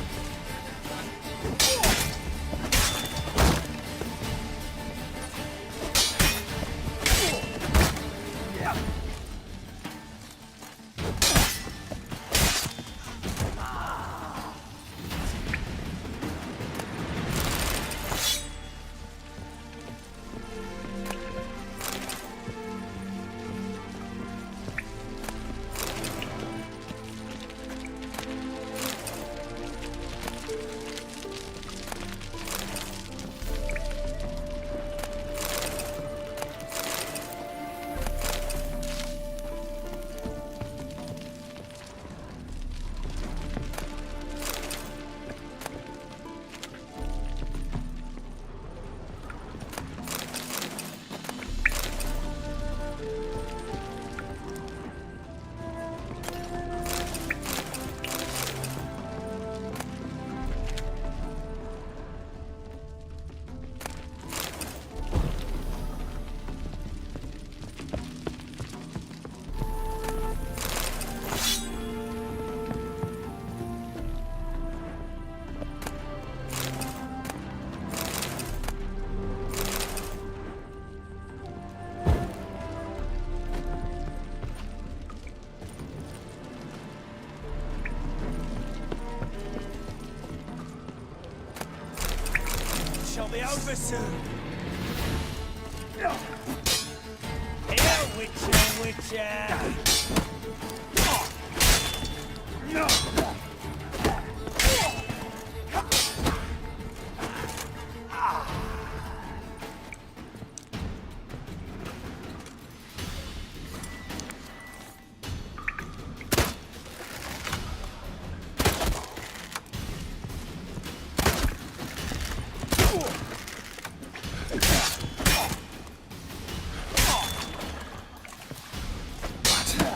Shall be over soon. Here, Witcher, Witcher.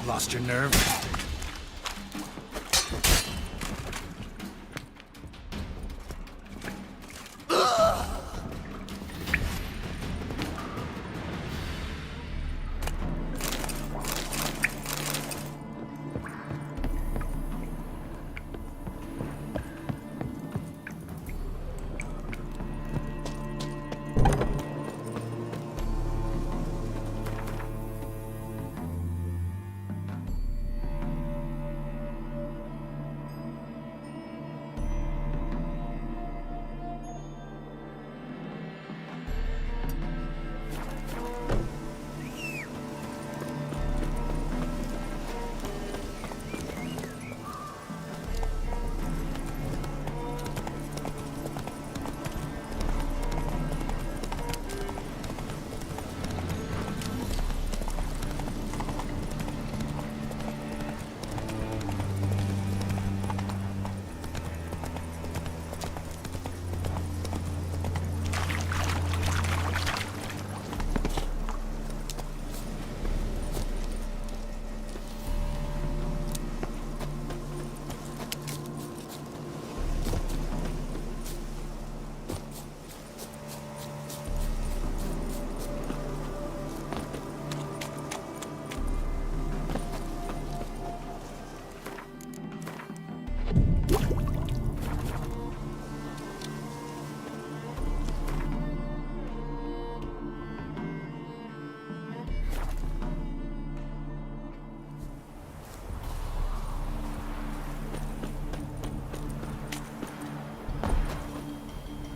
Lost your nerve?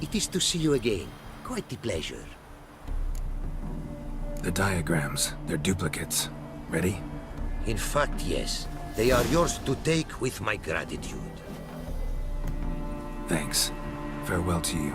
It is to see you again. Quite the pleasure. The diagrams, they're duplicates. Ready? In fact, yes. They are yours to take with my gratitude. Thanks. Farewell to you.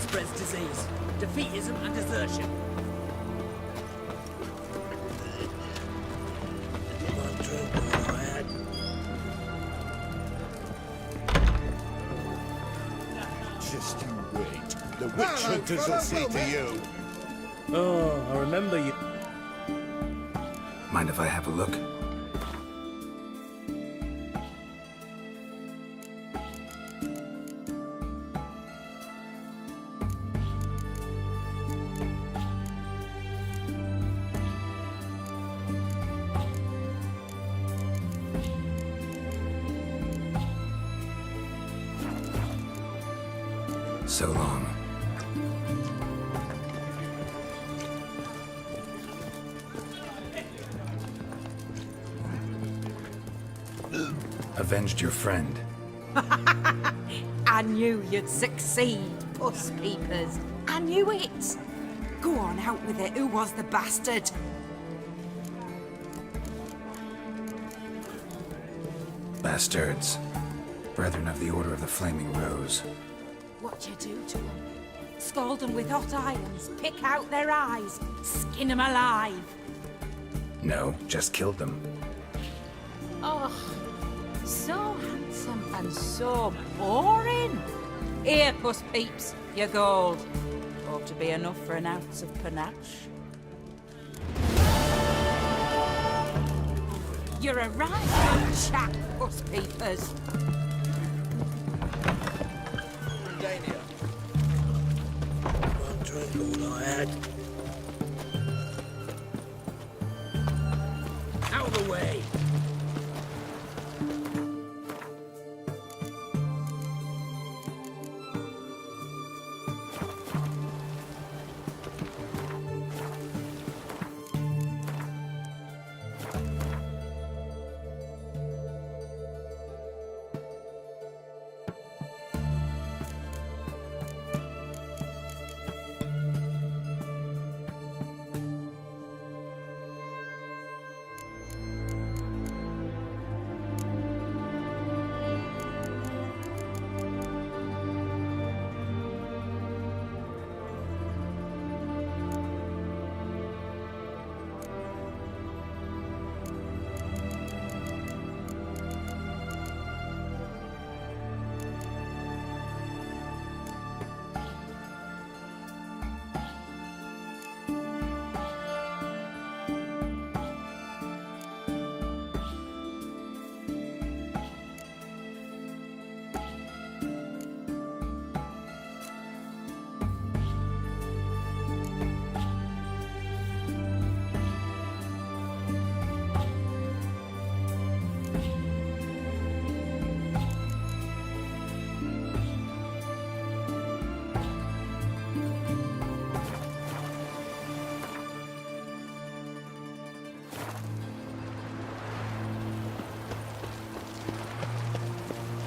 spreads disease, defeatism and desertion. Just you wait. The witch hunters will see to you. Oh, I remember you. Mind if I have a look? So long. Avenged your friend. I knew you'd succeed, Puss Peepers. I knew it. Go on, out with it. Who was the bastard? Bastards. Brethren of the Order of the Flaming Rose. What you do to them? Scald them with hot irons, pick out their eyes, skin them alive. No, just killed them. Oh, so handsome and so boring. Here, Puss Peeps, your gold. Ought to be enough for an ounce of panache. You're a right good chap, Puss Peepers. One drink all I had. Out of the way!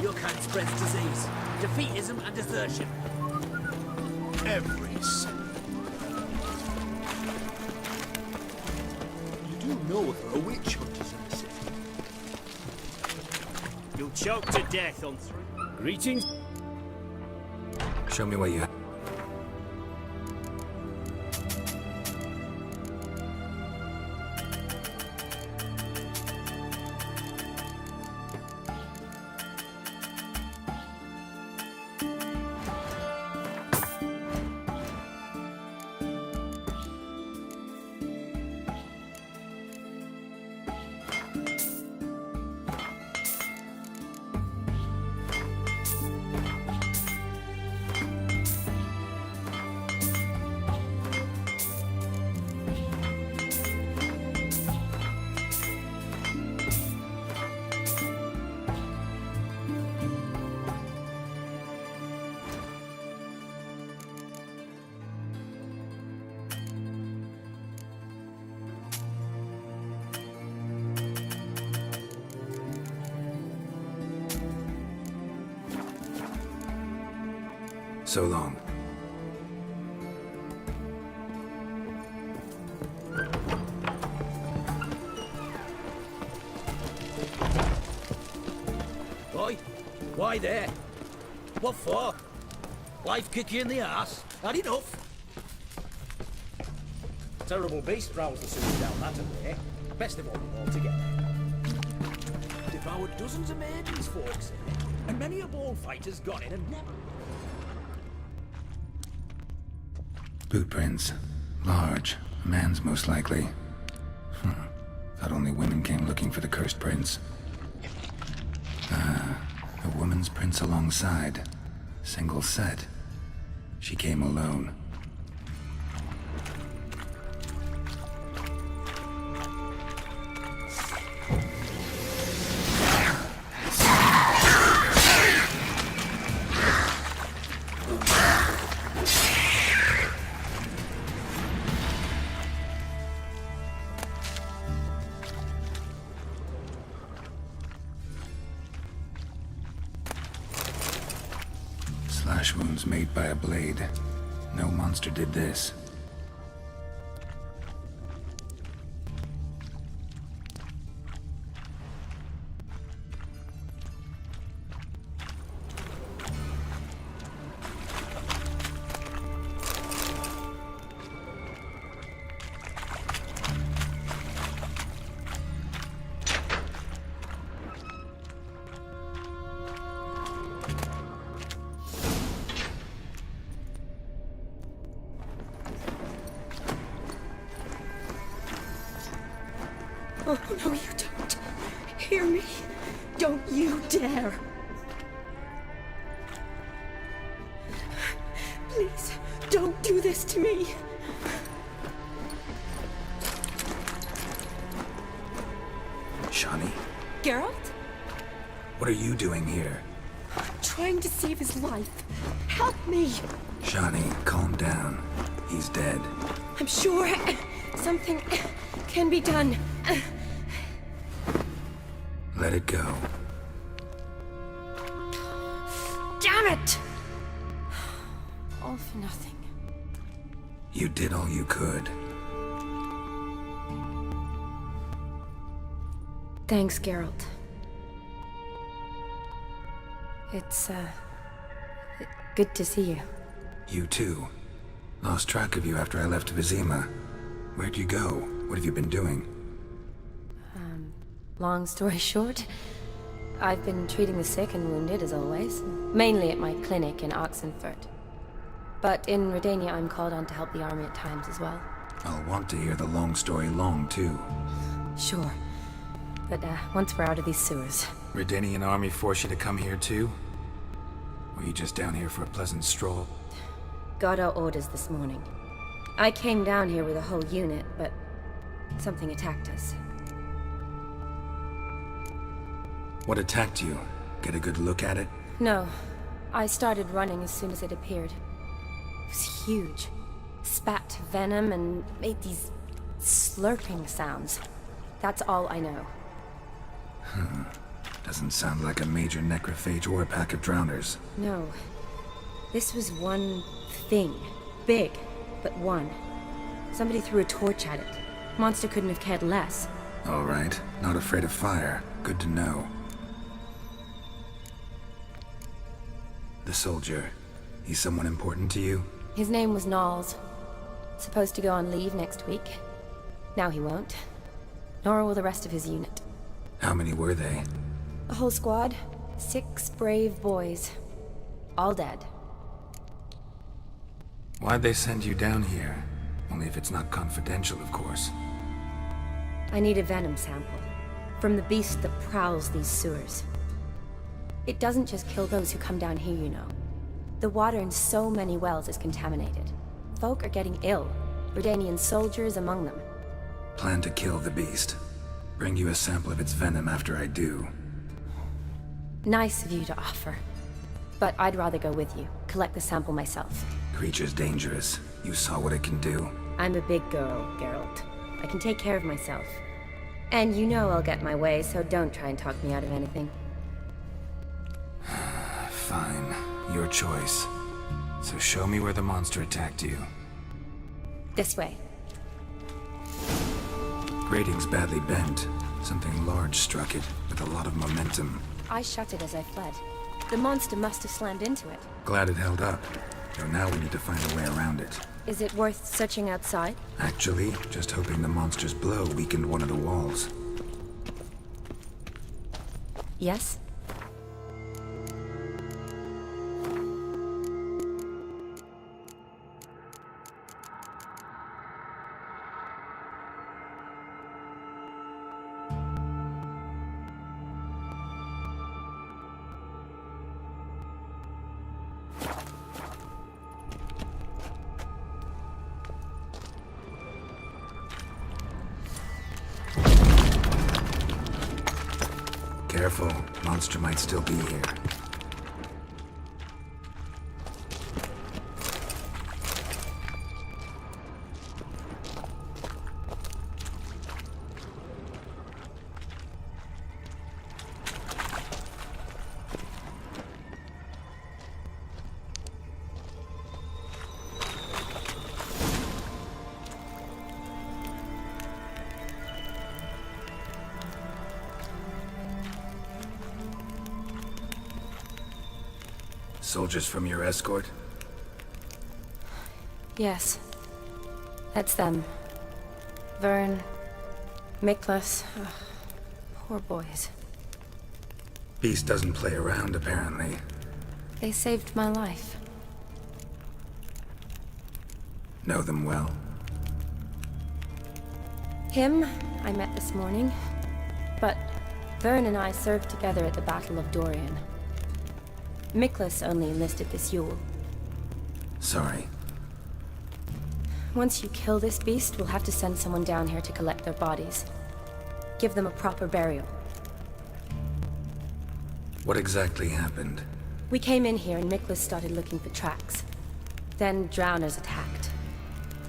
Your kind spreads disease, defeatism and desertion. Every second. You do know there are witch hunters in the city. You'll choke to death on three. Greetings. Show me what you have. So long. Boy, why there? What for? Life kick you in the ass? Had enough? Terrible beast prowls the sea down that way. Best of all together. Devoured dozens of maidens, folks say, and many a bullfighter's gone in and never... Boot prints. Large. A man's most likely. Thought only women came looking for the cursed prince. A woman's prints alongside. Single set. She came alone. Slash wounds made by a blade. No monster did this. Oh, no, you don't. Hear me. Don't you dare. Please, don't do this to me. Shani? Geralt? What are you doing here? Trying to save his life. Help me. Shani, calm down. He's dead. I'm sure something can be done. Let it go. Damn it! All for nothing. You did all you could. Thanks, Geralt. It's, good to see you. You too. Lost track of you after I left Vizima. Where'd you go? What have you been doing? Long story short, I've been treating the sick and wounded as always, mainly at my clinic in Oxenfurt. But in Redania, I'm called on to help the army at times as well. I'll want to hear the long story long, too. Sure. But once we're out of these sewers... Redanian army forced you to come here, too? Or are you just down here for a pleasant stroll? Got our orders this morning. I came down here with a whole unit, but something attacked us. What attacked you? Get a good look at it? No. I started running as soon as it appeared. It was huge. Spat venom and made these slurping sounds. That's all I know. Doesn't sound like a major necrophage or a pack of drowners. No. This was one thing. Big, but one. Somebody threw a torch at it. Monster couldn't have cared less. All right. Not afraid of fire. Good to know. The soldier. He's someone important to you? His name was Knowles. Supposed to go on leave next week. Now he won't. Nor will the rest of his unit. How many were they? A whole squad. 6 brave boys. All dead. Why'd they send you down here? Only if it's not confidential, of course. I need a venom sample. From the beast that prowls these sewers. It doesn't just kill those who come down here, you know. The water in so many wells is contaminated. Folk are getting ill. Redanian soldiers among them. Plan to kill the beast. Bring you a sample of its venom after I do. Nice of you to offer. But I'd rather go with you. Collect the sample myself. Creature's dangerous. You saw what it can do. I'm a big girl, Geralt. I can take care of myself. And you know I'll get my way, so don't try and talk me out of anything. Fine. Your choice. So show me where the monster attacked you. This way. Grating's badly bent. Something large struck it, with a lot of momentum. I shut it as I fled. The monster must have slammed into it. Glad it held up. So now we need to find a way around it. Is it worth searching outside? Actually, just hoping the monster's blow weakened one of the walls. Yes? Careful, monster might still be here. Soldiers from your escort? Yes. That's them. Vern, Miklas. Oh, poor boys. Beast doesn't play around, apparently. They saved my life. Know them well? Him, I met this morning. But Vern and I served together at the Battle of Dorian. Miklas only enlisted this Yule. Sorry. Once you kill this beast, we'll have to send someone down here to collect their bodies. Give them a proper burial. What exactly happened? We came in here and Miklas started looking for tracks. Then drowners attacked.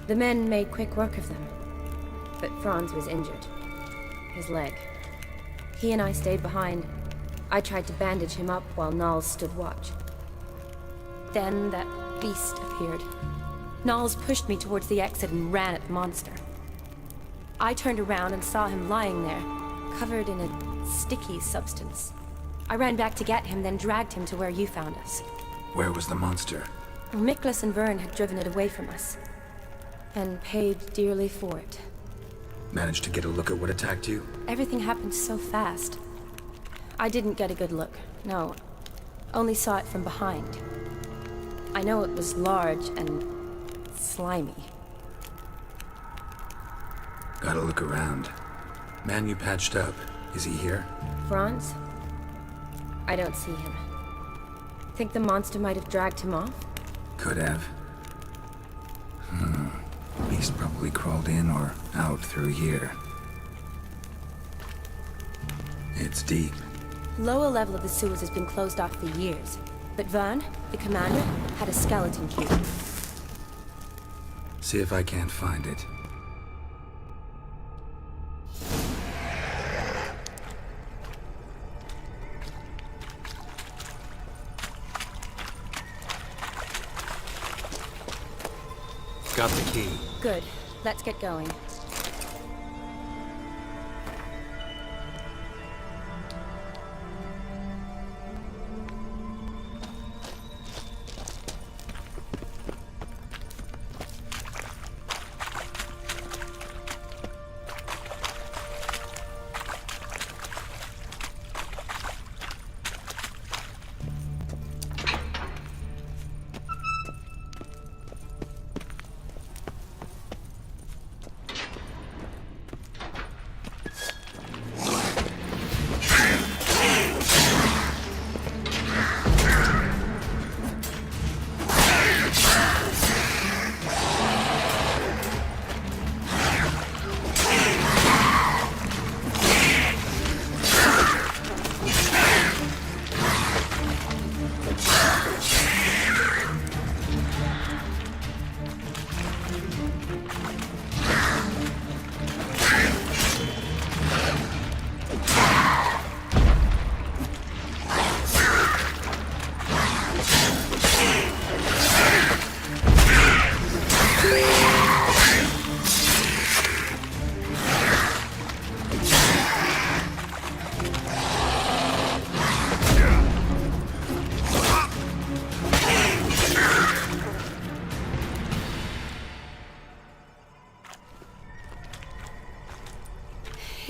The men made quick work of them. But Franz was injured. His leg. He and I stayed behind. I tried to bandage him up while Nals stood watch. Then that beast appeared. Nals pushed me towards the exit and ran at the monster. I turned around and saw him lying there, covered in a sticky substance. I ran back to get him, then dragged him to where you found us. Where was the monster? Miklas and Vern had driven it away from us. And paid dearly for it. Managed to get a look at what attacked you? Everything happened so fast. I didn't get a good look, no. Only saw it from behind. I know it was large and slimy. Gotta look around. Man you patched up, is he here? Franz? I don't see him. Think the monster might have dragged him off? Could have. Beast probably crawled in or out through here. It's deep. Lower level of the sewers has been closed off for years. But Vern, the commander, had a skeleton cube. See if I can't find it. Got the key. Good. Let's get going.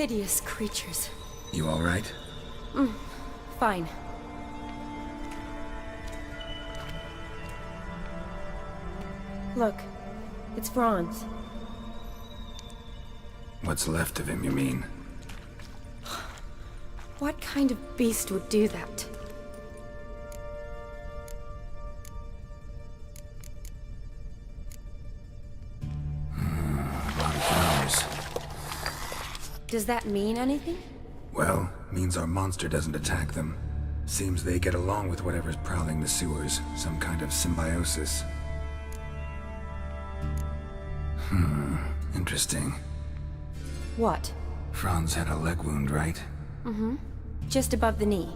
hideous creatures. You all right? Fine. Look, it's Franz. What's left of him, you mean? What kind of beast would do that? A lot of flowers. Does that mean anything? Well, means our monster doesn't attack them. Seems they get along with whatever's prowling the sewers. Some kind of symbiosis. Interesting. What? Franz had a leg wound, right? Mm-hmm. Just above the knee.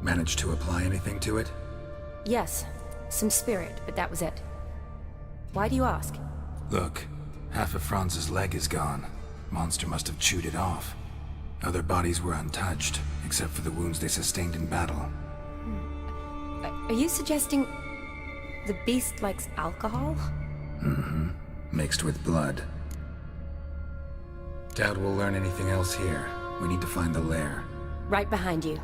Managed to apply anything to it? Yes. Some spirit, but that was it. Why do you ask? Look, half of Franz's leg is gone. Monster must have chewed it off. Other bodies were untouched, except for the wounds they sustained in battle. Are you suggesting the beast likes alcohol? Mm-hmm. Mixed with blood. Doubt we'll learn anything else here. We need to find the lair. Right behind you.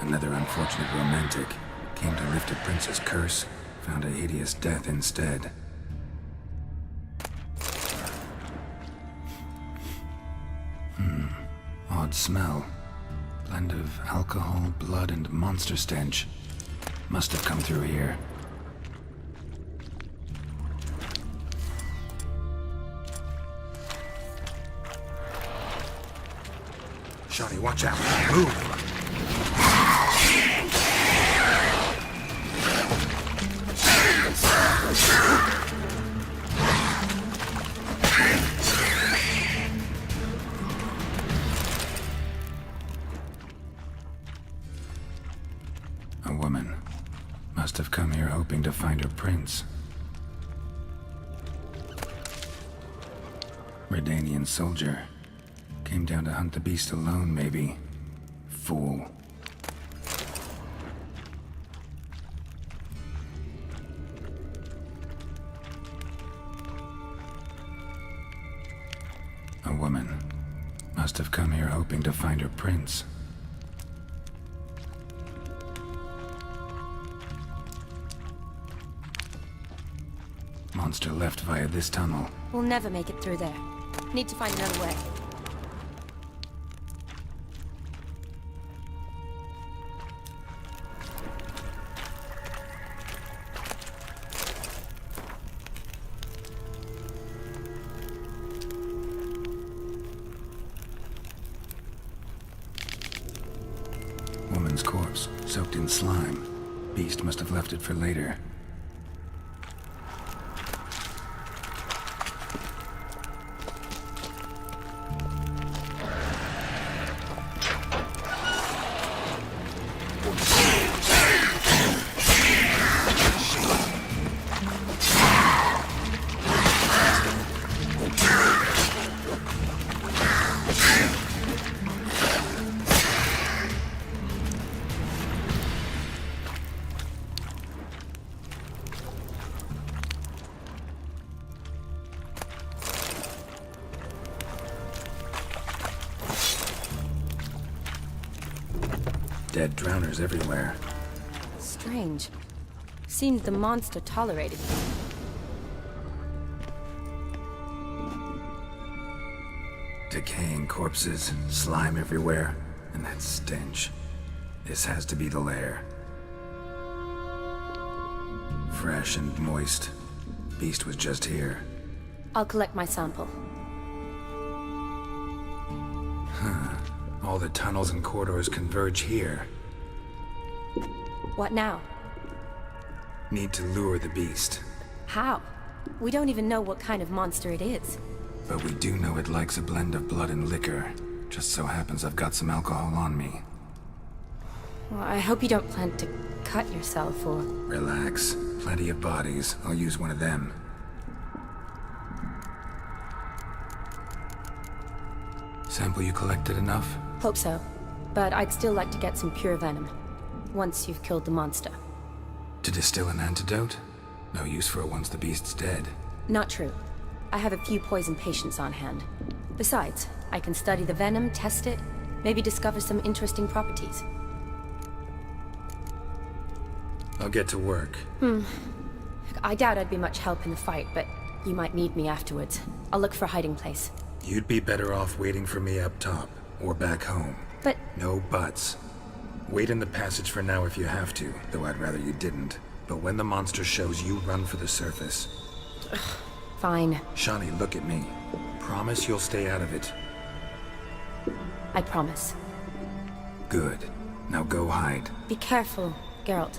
Another unfortunate romantic. Came to lift a prince's curse, found a hideous death instead. Odd smell. Blend of alcohol, blood, and monster stench. Must have come through here. Shawty, watch out. Move! A woman. Must have come here hoping to find her prince. Redanian soldier. Came down to hunt the beast alone, maybe. Fool. A woman. Must have come here hoping to find her prince. Monster left via this tunnel. We'll never make it through there. Need to find another way. Woman's corpse, soaked in slime. Beast must have left it for later. Dead drowners everywhere. Strange. Seems the monster tolerated it. Decaying corpses, slime everywhere, and that stench. This has to be the lair. Fresh and moist. Beast was just here. I'll collect my sample. All the tunnels and corridors converge here. What now? Need to lure the beast. How? We don't even know what kind of monster it is. But we do know it likes a blend of blood and liquor. Just so happens I've got some alcohol on me. Well, I hope you don't plan to cut yourself or... Relax. Plenty of bodies. I'll use one of them. Sample you collected enough? Hope so. But I'd still like to get some pure venom. once you've killed the monster. To distill an antidote? No use for it once the beast's dead. Not true. I have a few poison patients on hand. Besides, I can study the venom, test it, maybe discover some interesting properties. I'll get to work. I doubt I'd be much help in the fight, but you might need me afterwards. I'll look for a hiding place. You'd be better off waiting for me up top, or back home. But... No buts. Wait in the passage for now if you have to, though I'd rather you didn't. But when the monster shows, you run for the surface. Fine. Shani, look at me. Promise you'll stay out of it. I promise. Good. Now go hide. Be careful, Geralt.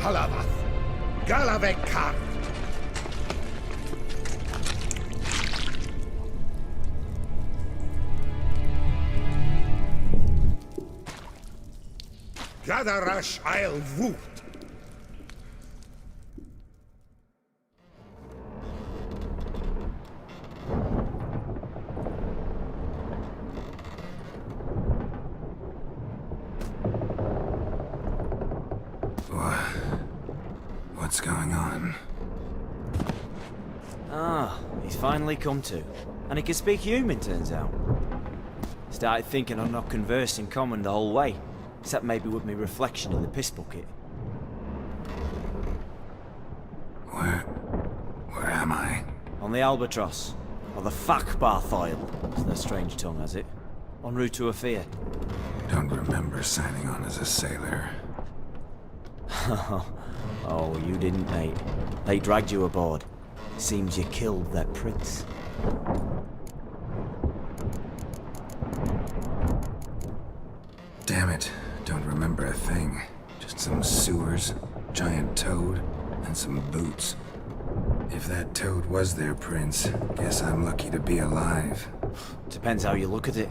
Kalavath, Galavekar. Gadarash Isle Woot. What's going on? Ah, he's finally come to. And he can speak human, turns out. Started thinking I'm not conversing common the whole way. Except maybe with me reflection in the piss bucket. Where am I? On the Albatross. Or the Fakbarthoil, as their strange tongue has it. En route to Ophir. Don't remember signing on as a sailor. Oh, you didn't, mate. They dragged you aboard. Seems you killed their prince. Damn it. Don't remember a thing. Just some sewers, giant toad, and some boots. If that toad was their prince, guess I'm lucky to be alive. Depends how you look at it.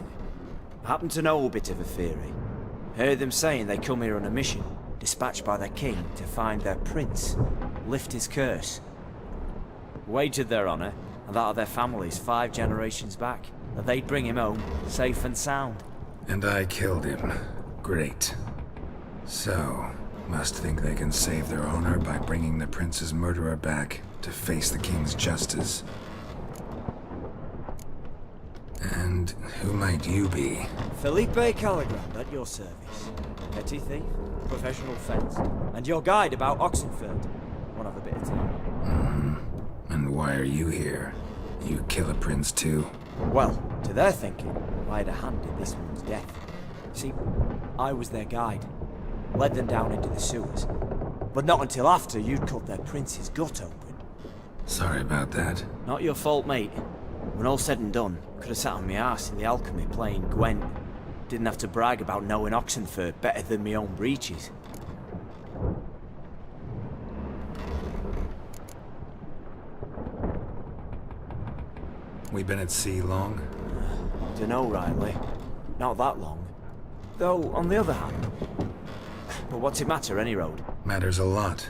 I happen to know a bit of a theory. Heard them saying they come here on a mission, dispatched by their king to find their prince, lift his curse. Wagered their honor, and that of their families 5 generations back, that they'd bring him home, safe and sound. And I killed him. Great. So, must think they can save their honor by bringing the prince's murderer back to face the king's justice. And who might you be? Felipe Caligrand at your service. Petty thief, professional fence, and your guide about Oxenford. Won't have a bit of time. And why are you here? You kill a prince too? Well, to their thinking, I had a hand in this one's death. See, I was their guide. Led them down into the sewers. But not until after you'd cut their prince's gut open. Sorry about that. Not your fault, mate. When all said and done, could have sat on my arse in the alchemy playing Gwent. Didn't have to brag about knowing Oxenford better than my own breeches. We been at sea long? Dunno, Riley. Not that long. Though, on the other hand... But what's it matter, any road? Matters a lot.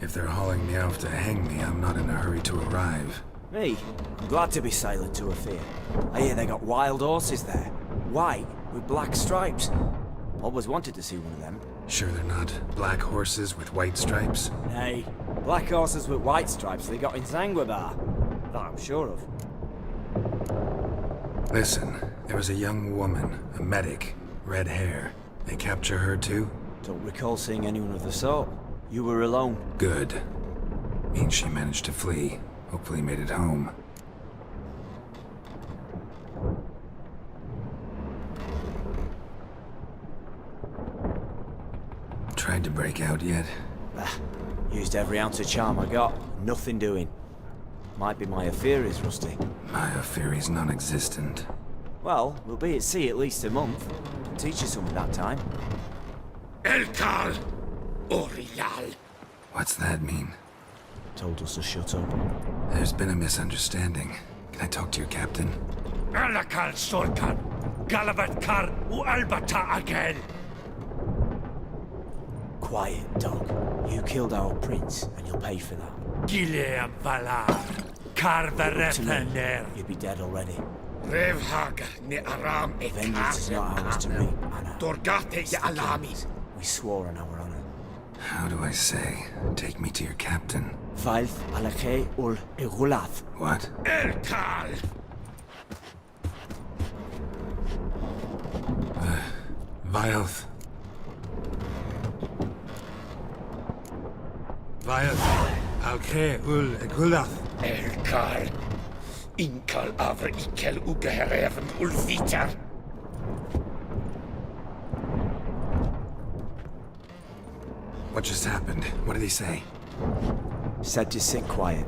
If they're hauling me off to hang me, I'm not in a hurry to arrive. Me? I'm glad to be sailing to Ophir. I hear they got wild horses there. White, with black stripes. Always wanted to see one of them. Sure they're not black horses with white stripes? Nay, black horses with white stripes they got in Zanguebar. That I'm sure of. Listen, there was a young woman, a medic, red hair. They capture her too? Don't recall seeing anyone of the sort. You were alone. Good. Means she managed to flee. Hopefully made it home. Tried to break out yet? Used every ounce of charm I got. Nothing doing. Might be my Ophiri's rusty. My Ophiri's non-existent. Well, we'll be at sea at least a month. Teach you something that time. Elkal! Orial! What's that mean? Told us to shut up. There's been a misunderstanding. Can I talk to your captain? Alakal Sorkan! Galabat Kar u Albata Agel! Quiet, dog. You killed our prince, and you'll pay for that. Gileam Valar! Karverepener! You'd be dead already. Revhag ne Aram e Vengeance is not ours to reap, Anna. Dorgate ya Alami! We swore on our honor. How do I say? Take me to your captain. Vailth Alake ul Igulath. What? Elkal! Vailth. Vailth. Alke ul Igulath. Elkal! Inkal avre ikel ugehereven ulvitar! What just happened? What did he say? Said to sit quiet,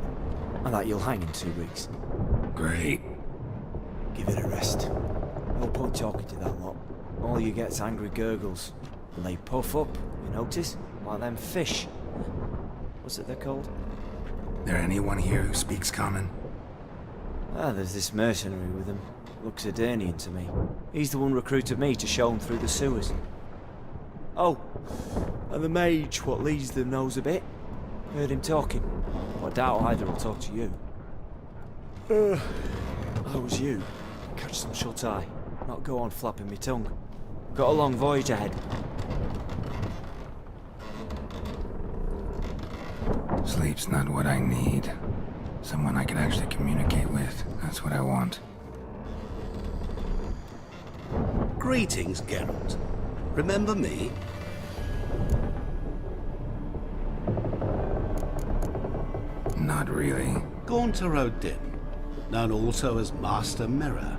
and that you'll hang in 2 weeks. Great. Give it a rest. No point talking to that lot. All you get's angry gurgles. And they puff up, you notice? Like them fish. What's it they're called? There anyone here who speaks common? Ah, there's this mercenary with him. Looks Edirnian to me. He's the one recruited me to show him through the sewers. Oh, and the mage what leads them knows a bit. Heard him talking. But I doubt either will talk to you. How was you? Catch some shut-eye. Not go on flapping me tongue. Got a long voyage ahead. Sleep's not what I need. Someone I can actually communicate with. That's what I want. Greetings, Geralt. Remember me? Not really. Gaunter O'Dim, known also as Master Mirror.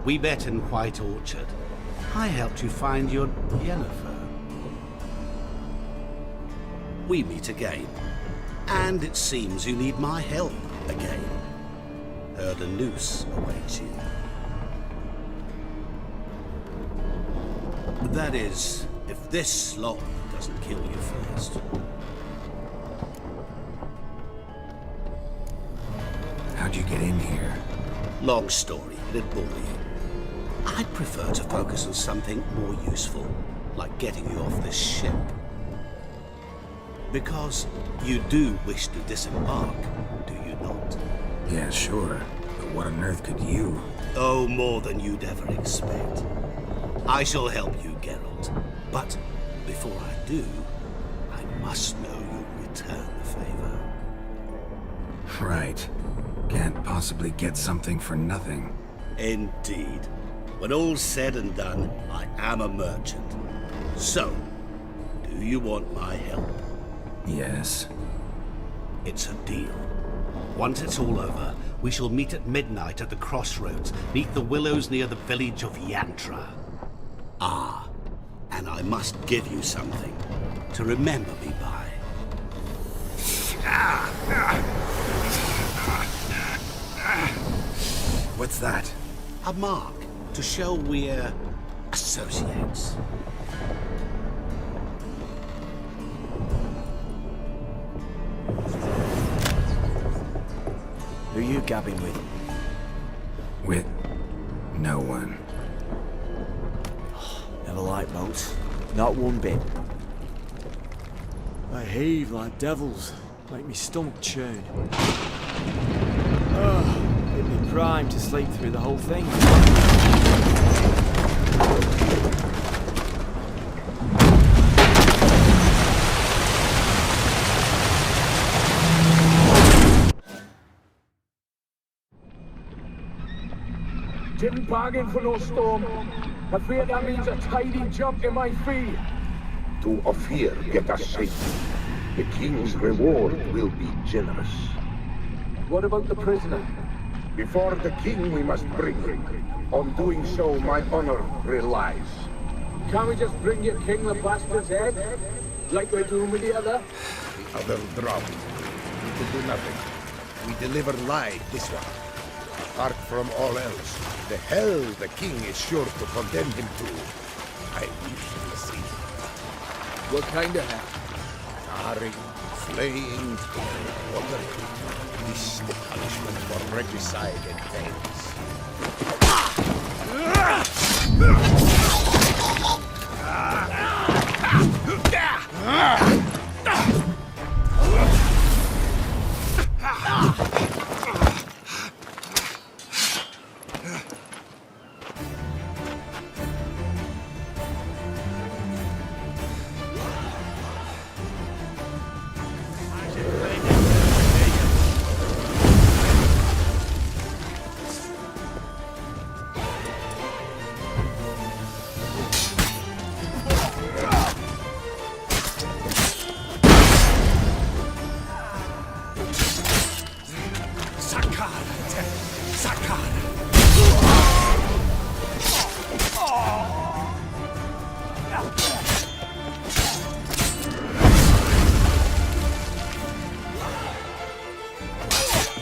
We met in White Orchard. I helped you find your Yennefer. We meet again. And it seems you need my help again. Heard a noose awaits you. That is, if this slot doesn't kill you first. How'd you get in here? Long story, it'd bore you. I'd prefer to focus on something more useful, like getting you off this ship. Because you do wish to disembark, do you not? Yeah, sure. But what on earth could you? Oh, more than you'd ever expect. I shall help you, Geralt. But before I do, I must know you'll return the favor. Right. Can't possibly get something for nothing. Indeed. When all's said and done, I am a merchant. So, do you want my help? Yes. It's a deal. Once it's all over, we shall meet at midnight at the crossroads, neath the willows near the village of Yantra. Ah, and I must give you something to remember me by. What's that? A mark to show we're associates. Who are you gabbing with? With no one. Never liked boats. Not one bit. They heave like devils. Make me stomach churn. It'd be prime to sleep through the whole thing. Didn't bargain for no storm. Afraid that means a tidy jump in my fee. To Ophir get us safe. The king's reward will be generous. What about the prisoner? Before the king we must bring him. On doing so my honor relies. Can't we just bring your king the bastard's head? Like we're doing with the other? The other drowned. We can do nothing. We deliver live this one. Apart from all else, the hell the king is sure to condemn him to. I usually see. What kind of hell? Tarring, flaying, water. This the punishment for regicide and things.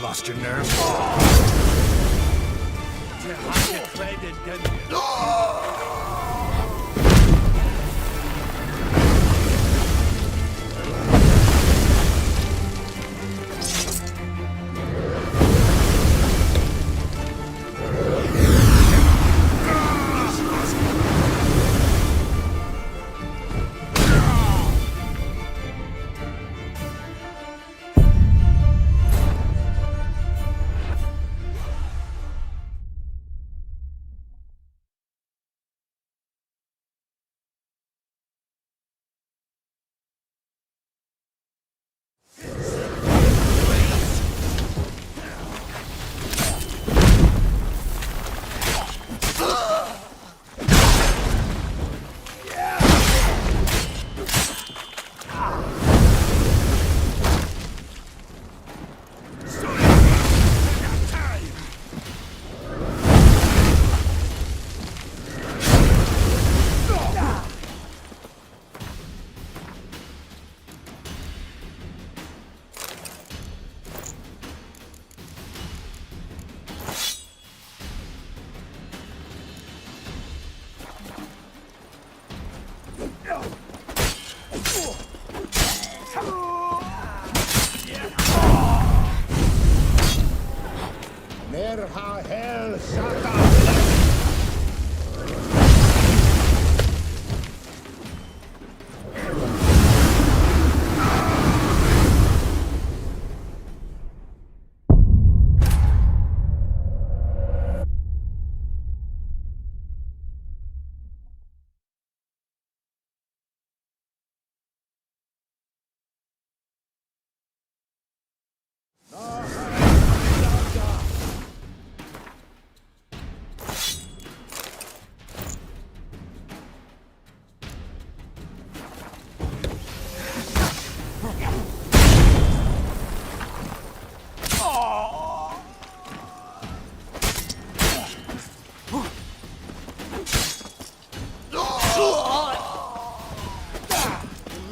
Lost your nerve?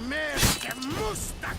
Merda musta!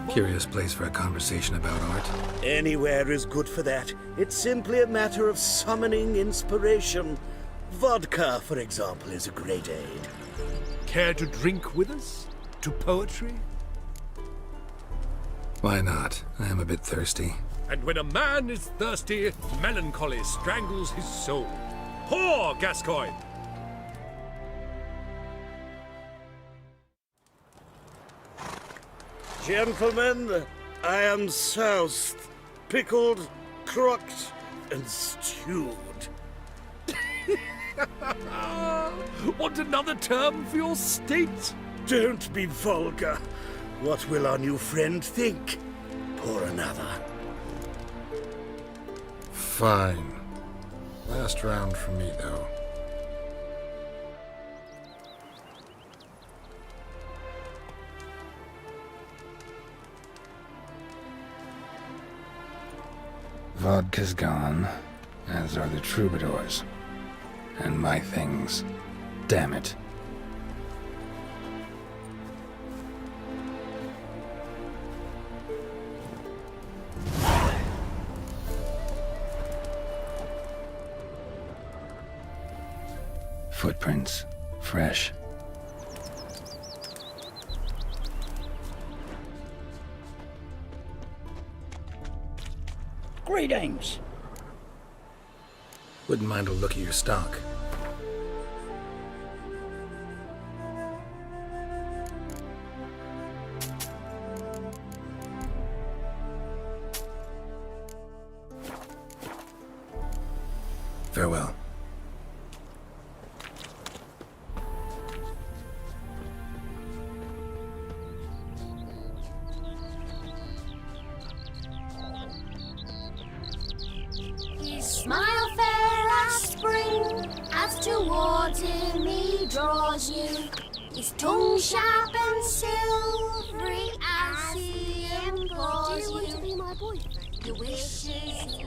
Curious place for a conversation about art. Anywhere is good for that. It's simply a matter of summoning inspiration. Vodka, for example, is a great aid. Care to drink with us? To poetry? Why not? I am a bit thirsty. And when a man is thirsty, melancholy strangles his soul. Pour, Gascoigne! Gentlemen, I am soused, pickled, crocked, and stewed. Want another term for your state? Don't be vulgar. What will our new friend think? Pour another. Fine. Last round for me, though. Vodka's gone, as are the troubadours. And my things. Damn it. Footprints. Fresh. Greetings. Wouldn't mind a look at your stock. Farewell. His smile fair as spring, as towards him he draws you. His tongue sharp and silvery as he implores you. Do you want to be my boyfriend? Your wishes.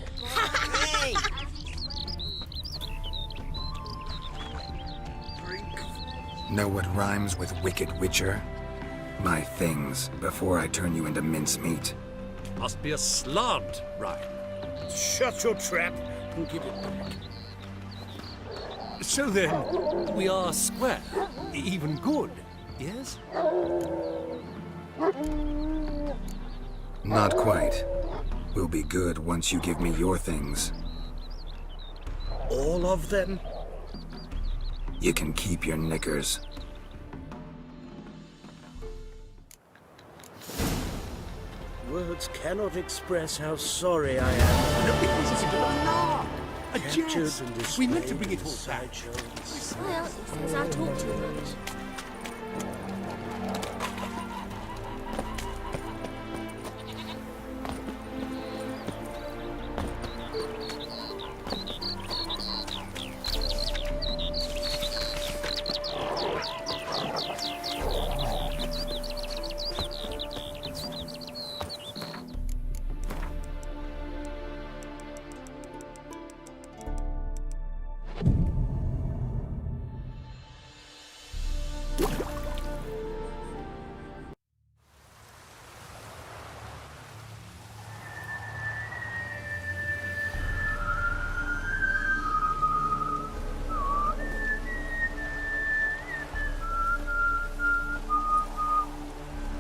Know what rhymes with wicked witcher? My things, before I turn you into mincemeat. Must be a slant, right? Shut your trap and give it back. So then, we are square, even good, yes? Not quite. We'll be good once you give me your things. All of them? You can keep your knickers. Words cannot express how sorry I am. Look, it was a lark. A Captured jest. and We meant to displayed bring it in all back. sideshows. Well, it's because I talk too much.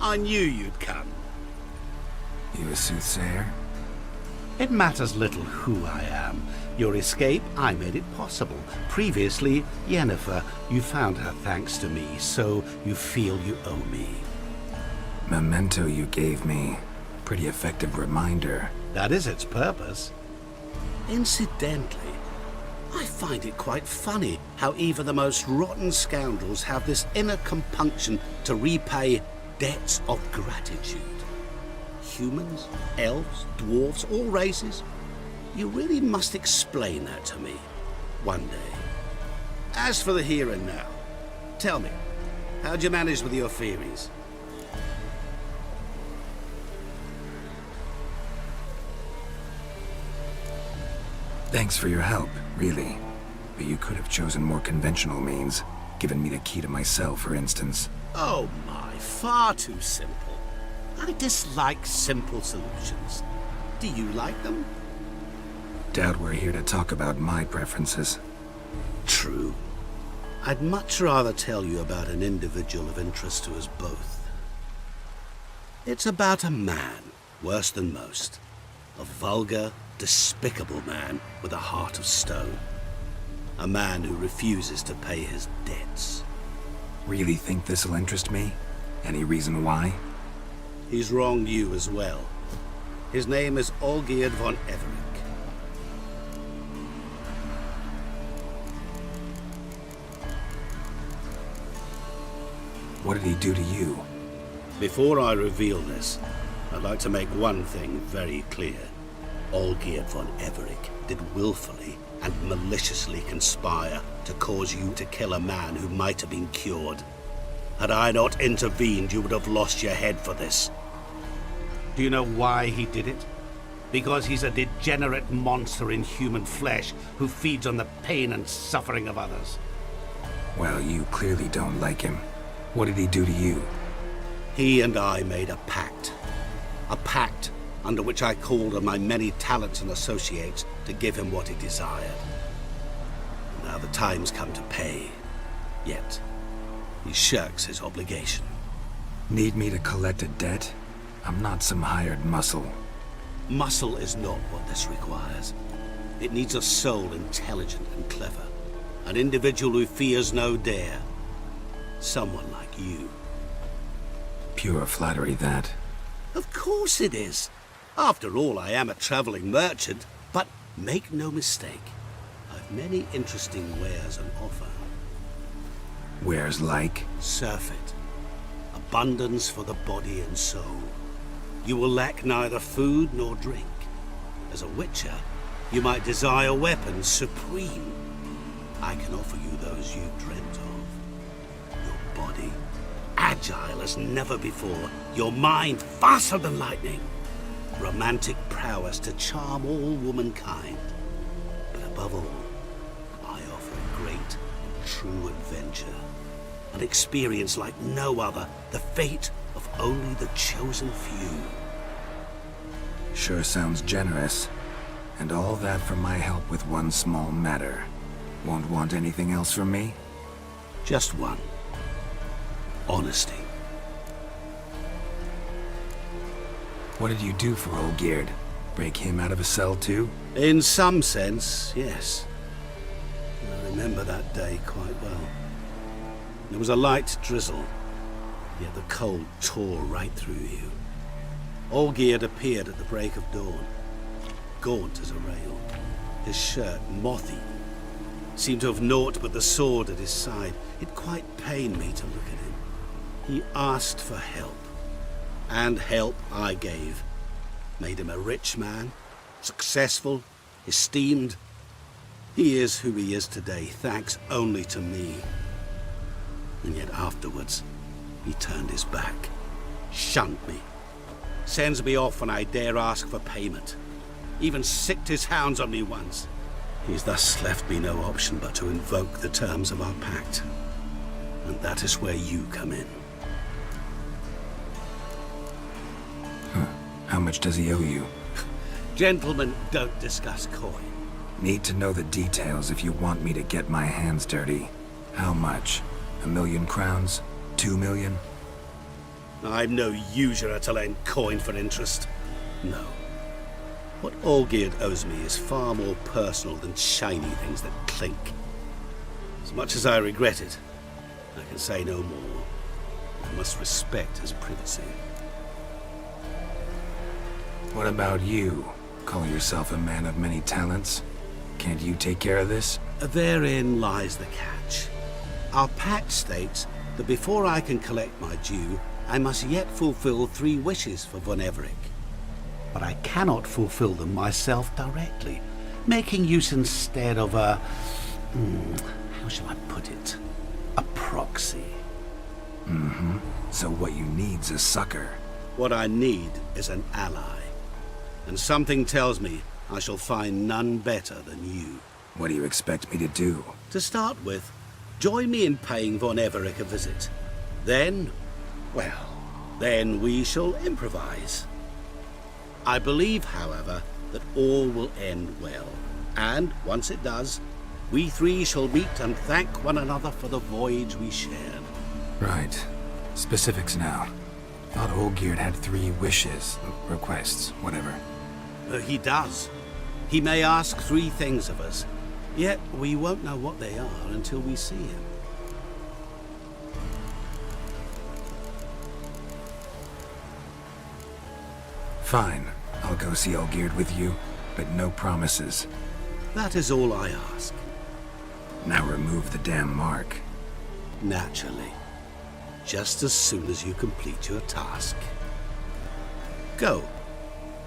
I knew you'd come. You a soothsayer? It matters little who I am. Your escape, I made it possible. Previously, Yennefer, you found her thanks to me, so you feel you owe me. Memento you gave me. Pretty effective reminder. That is its purpose. Incidentally, I find it quite funny how even the most rotten scoundrels have this inner compunction to repay debts of gratitude. Humans, elves, dwarves, all races. You really must explain that to me one day. As for the here and now, tell me, how'd you manage with your theories? Thanks for your help, really. But you could have chosen more conventional means. Given me the key to my cell, for instance. Oh my, far too simple. I dislike simple solutions. Do you like them? Doubt we're here to talk about my preferences. True. I'd much rather tell you about an individual of interest to us both. It's about a man, worse than most. A vulgar, despicable man with a heart of stone. A man who refuses to pay his debts. Really think this'll interest me? Any reason why? He's wronged you as well. His name is Olgierd von Everec. What did he do to you? Before I reveal this, I'd like to make one thing very clear. Olgierd von Everec did willfully and maliciously conspire to cause you to kill a man who might have been cured. Had I not intervened, you would have lost your head for this. Do you know why he did it? Because he's a degenerate monster in human flesh who feeds on the pain and suffering of others. Well, you clearly don't like him. What did he do to you? He and I made a pact. A pact under which I called on my many talents and associates to give him what he desired. Now the time's come to pay. Yet, he shirks his obligation. Need me to collect a debt? I'm not some hired muscle. Muscle is not what this requires. It needs a soul intelligent and clever. An individual who fears no dare. Someone like you. Pure flattery, that. Of course it is. After all, I am a traveling merchant. But make no mistake, I've many interesting wares on offer. Wares like? Surfeit. Abundance for the body and soul. You will lack neither food nor drink. As a witcher, you might desire weapons supreme. I can offer you those you dreamt of. Your body, agile as never before. Your mind, faster than lightning. Romantic prowess to charm all womankind. But above all, I offer a great, true adventure. An experience like no other. The fate of only the chosen few. Sure sounds generous. And all that for my help with one small matter. Won't want anything else from me? Just one. Honesty. What did you do for Olgierd? Break him out of a cell too? In some sense, yes. I remember that day quite well. There was a light drizzle, yet the cold tore right through you. Olgierd appeared at the break of dawn, gaunt as a rail, his shirt moth-eaten. Seemed to have naught but the sword at his side. It quite pained me to look at him. He asked for help, and help I gave. Made him a rich man, successful, esteemed. He is who he is today, thanks only to me. And yet afterwards, he turned his back, shunned me, sends me off when I dare ask for payment. Even sicked his hounds on me once. He's thus left me no option but to invoke the terms of our pact. And that is where you come in. How much does he owe you? Gentlemen don't discuss coin. Need to know the details if you want me to get my hands dirty. How much? 1,000,000 crowns? 2 million? I'm no usurer to lend coin for interest. No. What Olgierd owes me is far more personal than shiny things that clink. As much as I regret it, I can say no more. I must respect his privacy. What about you? Call yourself a man of many talents? Can't you take care of this? Therein lies the catch. Our pact states that before I can collect my due, I must yet fulfill 3 wishes for von Everec. But I cannot fulfill them myself directly, making use instead of a... how shall I put it? A proxy. Mm-hmm. So what you need's a sucker. What I need is an ally. And something tells me I shall find none better than you. What do you expect me to do? To start with, join me in paying von Everec a visit. Then, well, then we shall improvise. I believe, however, that all will end well. And, once it does, we 3 shall meet and thank one another for the voyage we shared. Right. Specifics now. Thought Olgierd had 3 wishes, requests, whatever. He does. He may ask 3 things of us, yet we won't know what they are until we see him. Fine. I'll go see Olgierd with you, but no promises. That is all I ask. Now remove the damn mark. Naturally. just as soon as you complete your task. Go.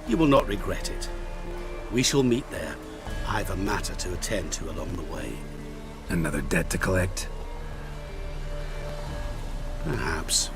You will not regret it. We shall meet there. I've a matter to attend to along the way. Another debt to collect? Perhaps.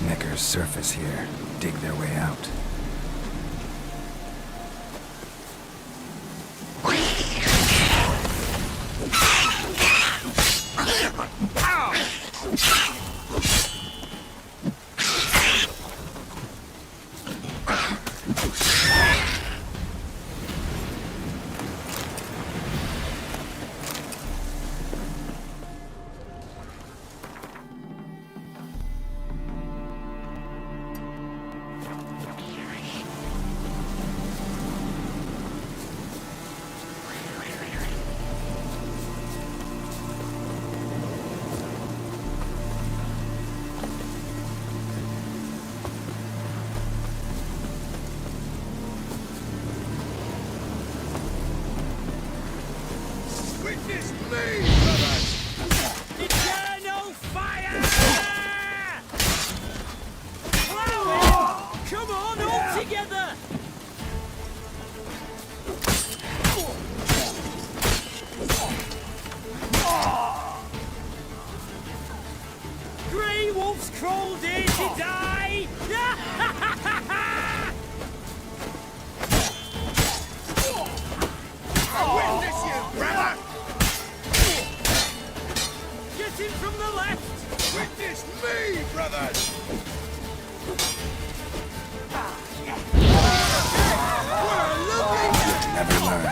Neckers surface here, dig their way out. Witness me, brothers! Eternal fire! Plow it! Come on, all together! Grey Wolf's crawled in to die! Witness you, brother! Get him from the left! Witness me, brothers! Never learn.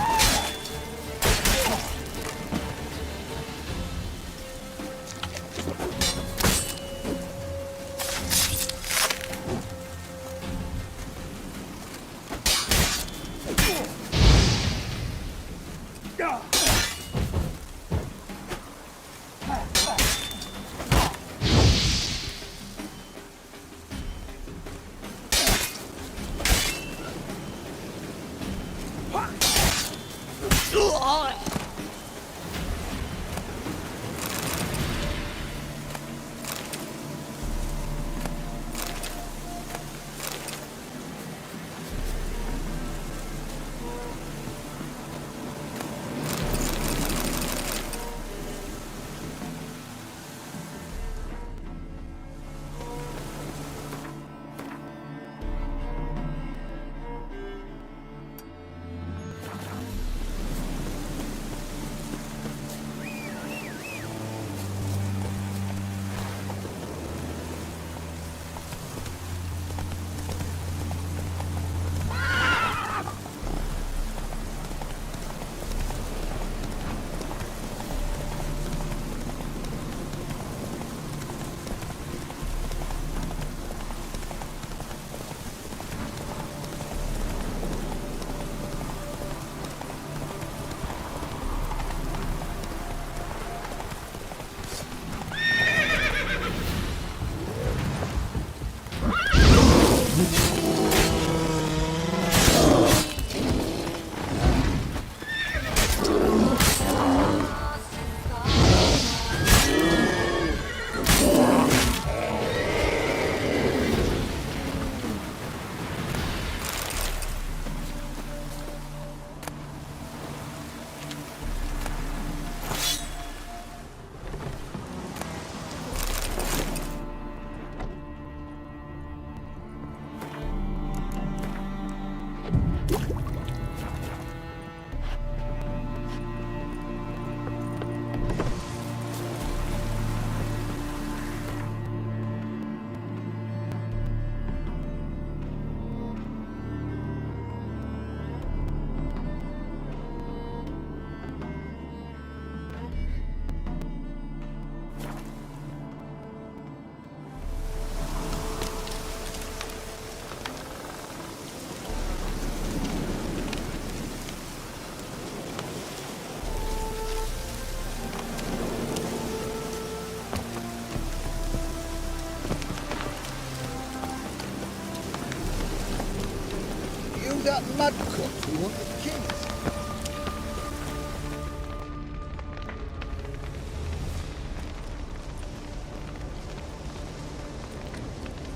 you that mad cunt who wanted kings?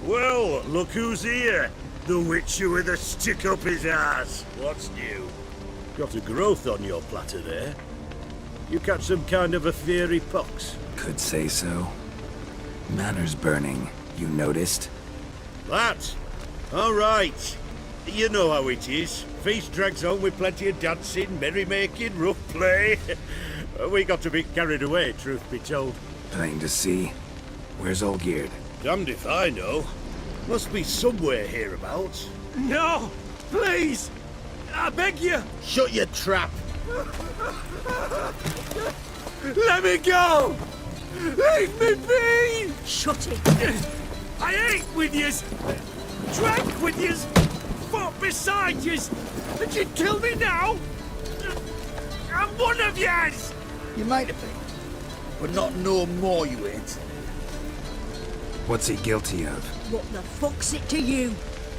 Well, look who's here. The Witcher with a stick up his ass. What's new? Got a growth on your platter there. You catch some kind of a fiery pox? Could say so. Manor's burning, you noticed? That? All right. You know how it is. Feast drags on with plenty of dancing, merrymaking, rough play. We got a bit carried away, truth be told. Plain to see. Where's Olgierd? Damned if I know. Must be somewhere hereabouts. No! Please! I beg you! Shut your trap! Let me go! Leave me be! Shut it! I ate with yous! Drank with yous! Fought beside yous! And you'd kill me now? I'm one of yous! You might have been, but not no more you ain't. What's he guilty of? What the fuck's it to you?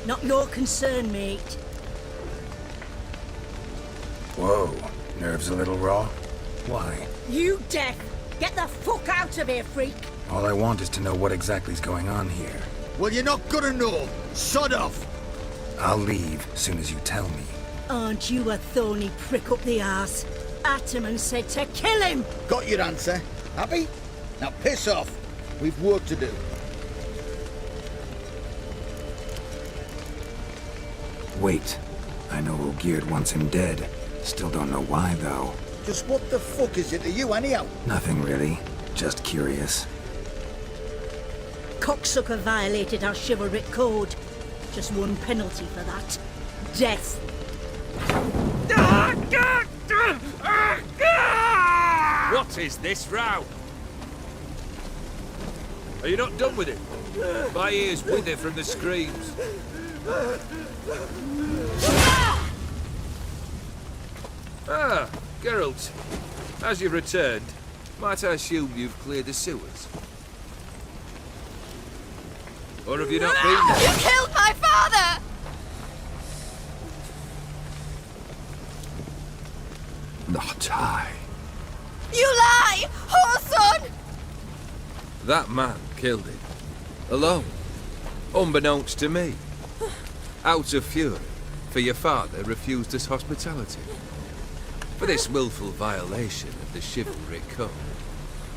Not your concern, mate. Whoa, nerves a little raw? Why? You deaf! Get the fuck out of here, freak! All I want is to know what exactly's going on here. Well, you're not gonna know. Sod off! I'll leave soon as you tell me. Aren't you a thorny prick up the arse? Ataman said to kill him! Got your answer. Happy? Now piss off. We've work to do. Wait. I know Olgierd wants him dead. Still don't know why, though. Just what the fuck is it to you, anyhow? Nothing really. Just curious. Cocksucker violated our chivalric code. Just one penalty for that. Death. What is this row? Are you not done with it? My ears wither from the screams. Ah, Geralt. As you've returned, might I assume you've cleared the sewers? Or have you not been there? You killed my father! Not I. You lie! Whoreson! That man killed him. Alone. Unbeknownst to me. Out of fury, for your father refused us hospitality. For this willful violation of the chivalric code,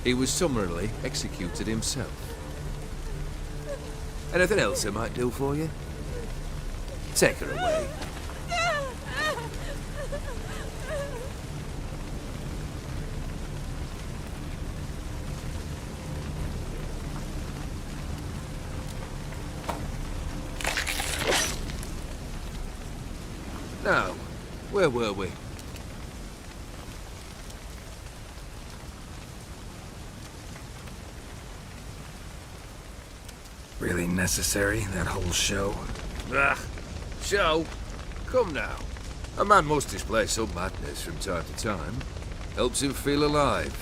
he was summarily executed himself. Anything else I might do for you? Take her away. Now, where were we? Really necessary, that whole show? Ah, show? Come now. A man must display some madness from time to time. Helps him feel alive.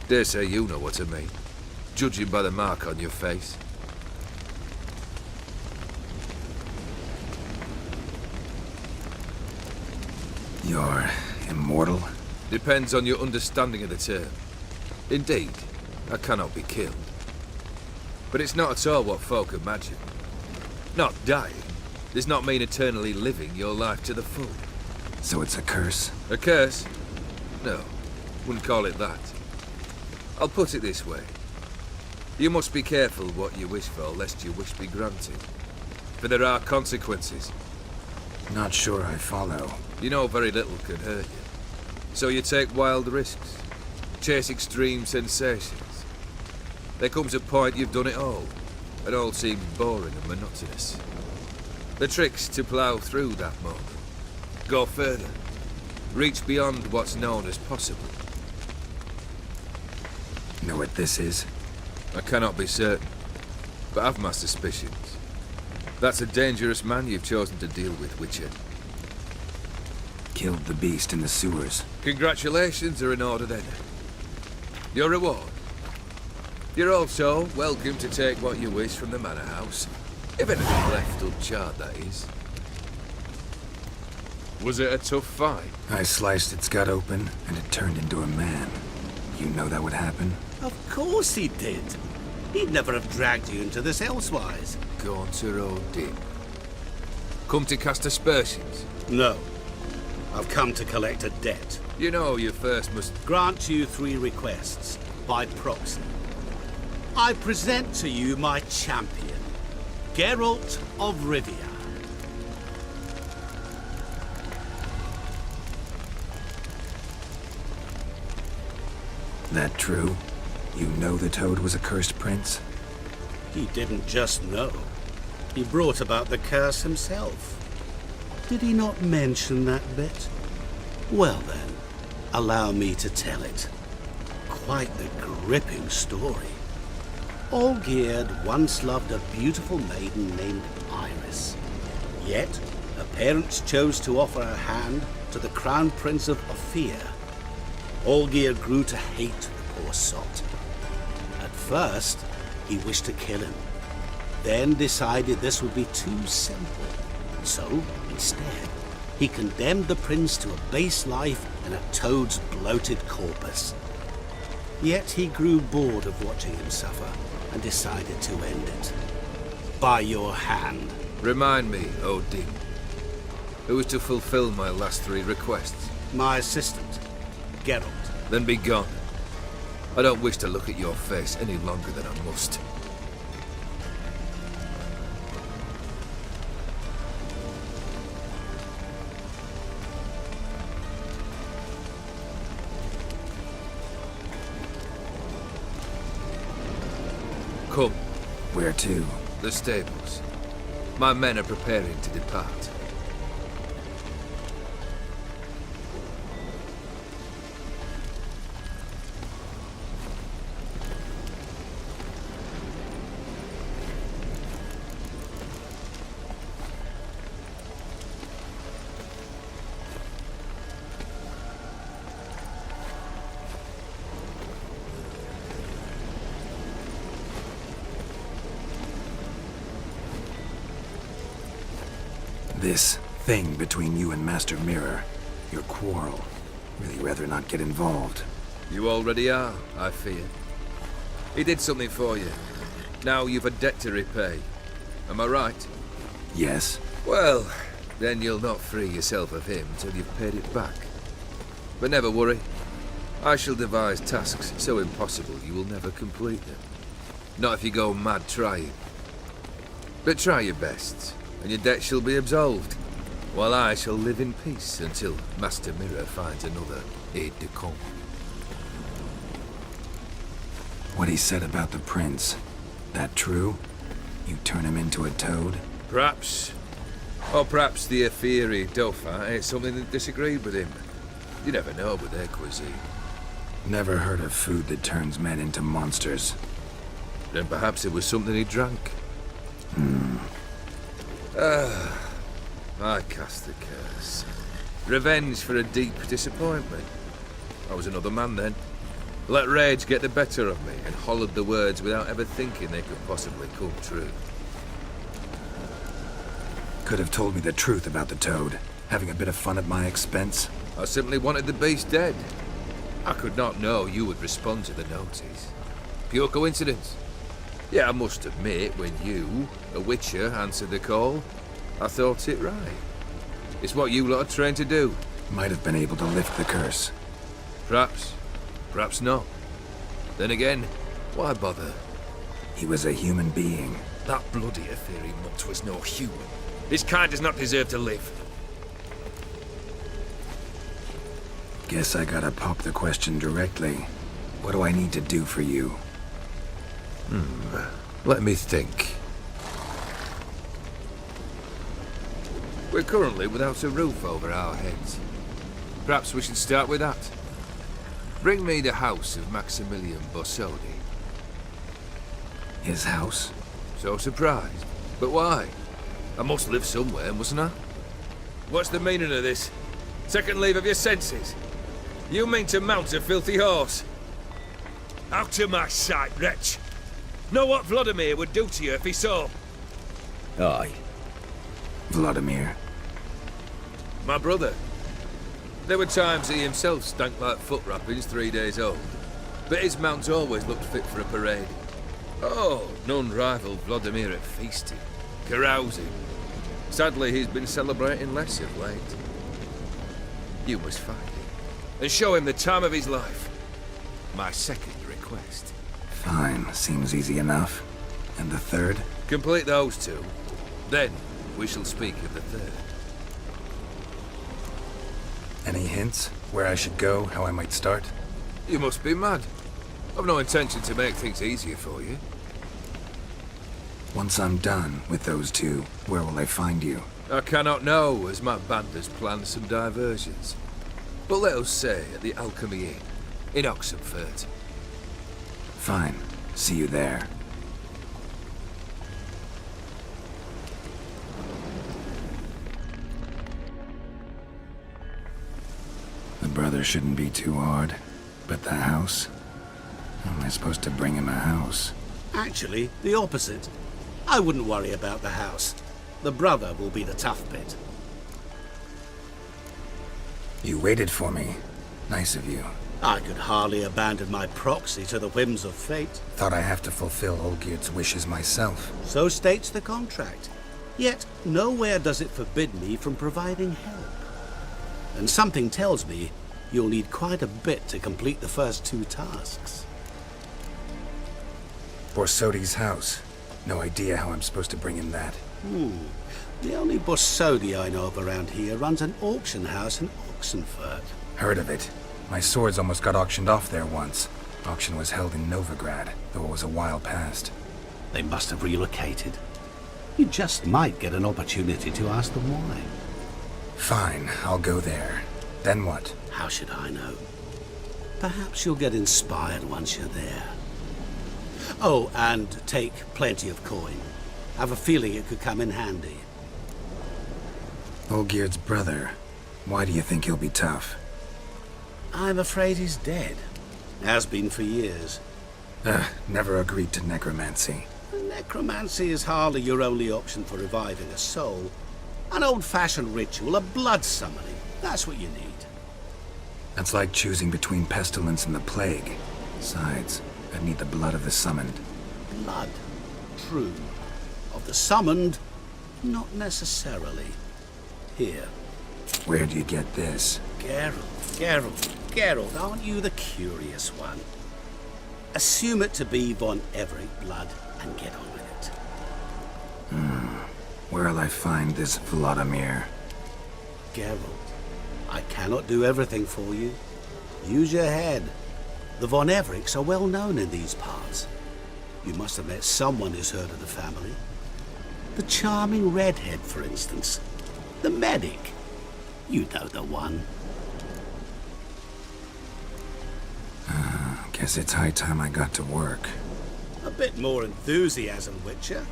Dare say you know what I mean, judging by the mark on your face. You're immortal? Depends on your understanding of the term. Indeed, I cannot be killed. But it's not at all what folk imagine. Not dying does not mean eternally living your life to the full. So it's a curse? A curse? No, wouldn't call it that. I'll put it this way. You must be careful what you wish for, lest your wish be granted. For there are consequences. Not sure I follow. You know very little can hurt you. So you take wild risks. Chase extreme sensations. There comes a point you've done it all. It all seems boring and monotonous. The trick's to plough through that moment. Go further. Reach beyond what's known as possible. Know what this is? I cannot be certain, but I've my suspicions. That's a dangerous man you've chosen to deal with, Witcher. Killed the beast in the sewers. Congratulations are in order then. Your reward. You're also welcome to take what you wish from the manor house. If anything left uncharred, that is. Was it a tough fight? I sliced its gut open, and it turned into a man. You know that would happen? Of course he did. He'd never have dragged you into this elsewise. Gaunter Odin. Come to cast aspersions? No. I've come to collect a debt. You know you first must... Grant you 3 requests, by proxy. I present to you my champion, Geralt of Rivia. That true? You know the Toad was a cursed prince? He didn't just know. He brought about the curse himself. Did he not mention that bit? Well then, allow me to tell it. Quite the gripping story. Olgierd once loved a beautiful maiden named Iris. Yet, her parents chose to offer her hand to the Crown Prince of Ophir. Olgierd grew to hate the poor sot. At first, he wished to kill him, then decided this would be too simple. So, instead, he condemned the prince to a base life in a toad's bloated corpus. Yet he grew bored of watching him suffer and decided to end it. By your hand. Remind me, Odin. Who is to fulfill my last 3 requests? My assistant, Geralt. Then be gone. I don't wish to look at your face any longer than I must. Come. Where to? The stables. My men are preparing to depart. This thing between you and Master Mirror, your quarrel, really rather not get involved. You already are, I fear. He did something for you. Now you've a debt to repay. Am I right? Yes. Well, then you'll not free yourself of him till you've paid it back. But never worry. I shall devise tasks so impossible you will never complete them. Not if you go mad trying. But try your best, and your debt shall be absolved, while I shall live in peace until Master Mirror finds another aide-de-camp. What he said about the prince, that true? You turn him into a toad? Perhaps. Or perhaps the Aetheri Dauphin ate something that disagreed with him. You never know with their cuisine. Never heard of food that turns men into monsters. Then perhaps it was something he drank. I cast the curse. Revenge for a deep disappointment. I was another man then. Let rage get the better of me and hollered the words without ever thinking they could possibly come true. Could have told me the truth about the toad, having a bit of fun at my expense. I simply wanted the beast dead. I could not know you would respond to the notice. Pure coincidence. Yeah, I must admit, when you, a witcher, answered the call, I thought it right. It's what you lot are trained to do. Might have been able to lift the curse. Perhaps. Perhaps not. Then again, why bother? He was a human being. That bloody Aetheri mutt was no human. His kind does not deserve to live. Guess I gotta pop the question directly. What do I need to do for you? Let me think. We're currently without a roof over our heads. Perhaps we should start with that. Bring me the house of Maximilian Borsodi. His house? So surprised. But why? I must live somewhere, mustn't I? What's the meaning of this? Second leave of your senses? You mean to mount a filthy horse? Out of my sight, wretch! Know what Vladimir would do to you if he saw? Aye. Vladimir. My brother. There were times he himself stank like foot wrappings 3 days old, but his mount always looked fit for a parade. Oh, none rivaled Vladimir at feasting, carousing. Sadly, he's been celebrating less of late. You must find him, and show him the time of his life. My second request. Fine, seems easy enough. And the third? Complete those two. Then, we shall speak of the third. Any hints? Where I should go, how I might start? You must be mad. I've no intention to make things easier for you. Once I'm done with those two, where will I find you? I cannot know, as my band has planned some diversions. But let us say at the Alchemy Inn, in Oxenfurt. Fine. See you there. The brother shouldn't be too hard. But the house? How am I supposed to bring him a house? Actually, the opposite. I wouldn't worry about the house. The brother will be the tough bit. You waited for me. Nice of you. I could hardly abandon my proxy to the whims of fate. Thought I have to fulfill Olgierd's wishes myself. So states the contract. Yet, nowhere does it forbid me from providing help. And something tells me you'll need quite a bit to complete the first two tasks. Borsodi's house. No idea how I'm supposed to bring him that. The only Borsodi I know of around here runs an auction house in Oxenfurt. Heard of it. My swords almost got auctioned off there once. Auction was held in Novigrad, though it was a while past. They must have relocated. You just might get an opportunity to ask them why. Fine, I'll go there. Then what? How should I know? Perhaps you'll get inspired once you're there. Oh, and take plenty of coin. Have a feeling it could come in handy. Olgierd's brother. Why do you think he'll be tough? I'm afraid he's dead. Has been for years. Never agreed to necromancy. Necromancy is hardly your only option for reviving a soul. An old-fashioned ritual, a blood summoning. That's what you need. That's like choosing between pestilence and the plague. Besides, I'd need the blood of the summoned. Blood. True. Of the summoned, not necessarily. Here. Where do you get this? Geralt, aren't you the curious one? Assume it to be von Everett blood and get on with it. Where'll I find this Vladimir? Geralt, I cannot do everything for you. Use your head. The von Evericks are well known in these parts. You must have met someone who's heard of the family. The charming redhead, for instance. The medic. You know the one. Guess it's high time I got to work. A bit more enthusiasm, Witcher.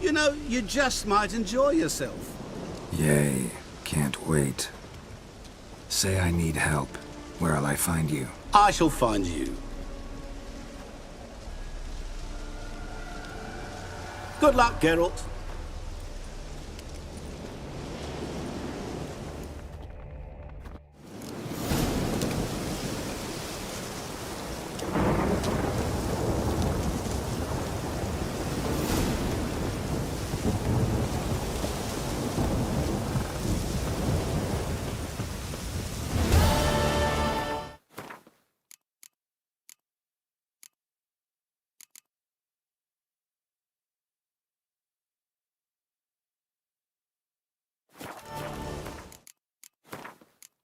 You know, you just might enjoy yourself. Yay. Can't wait. Say I need help. Where'll I find you? I shall find you. Good luck, Geralt.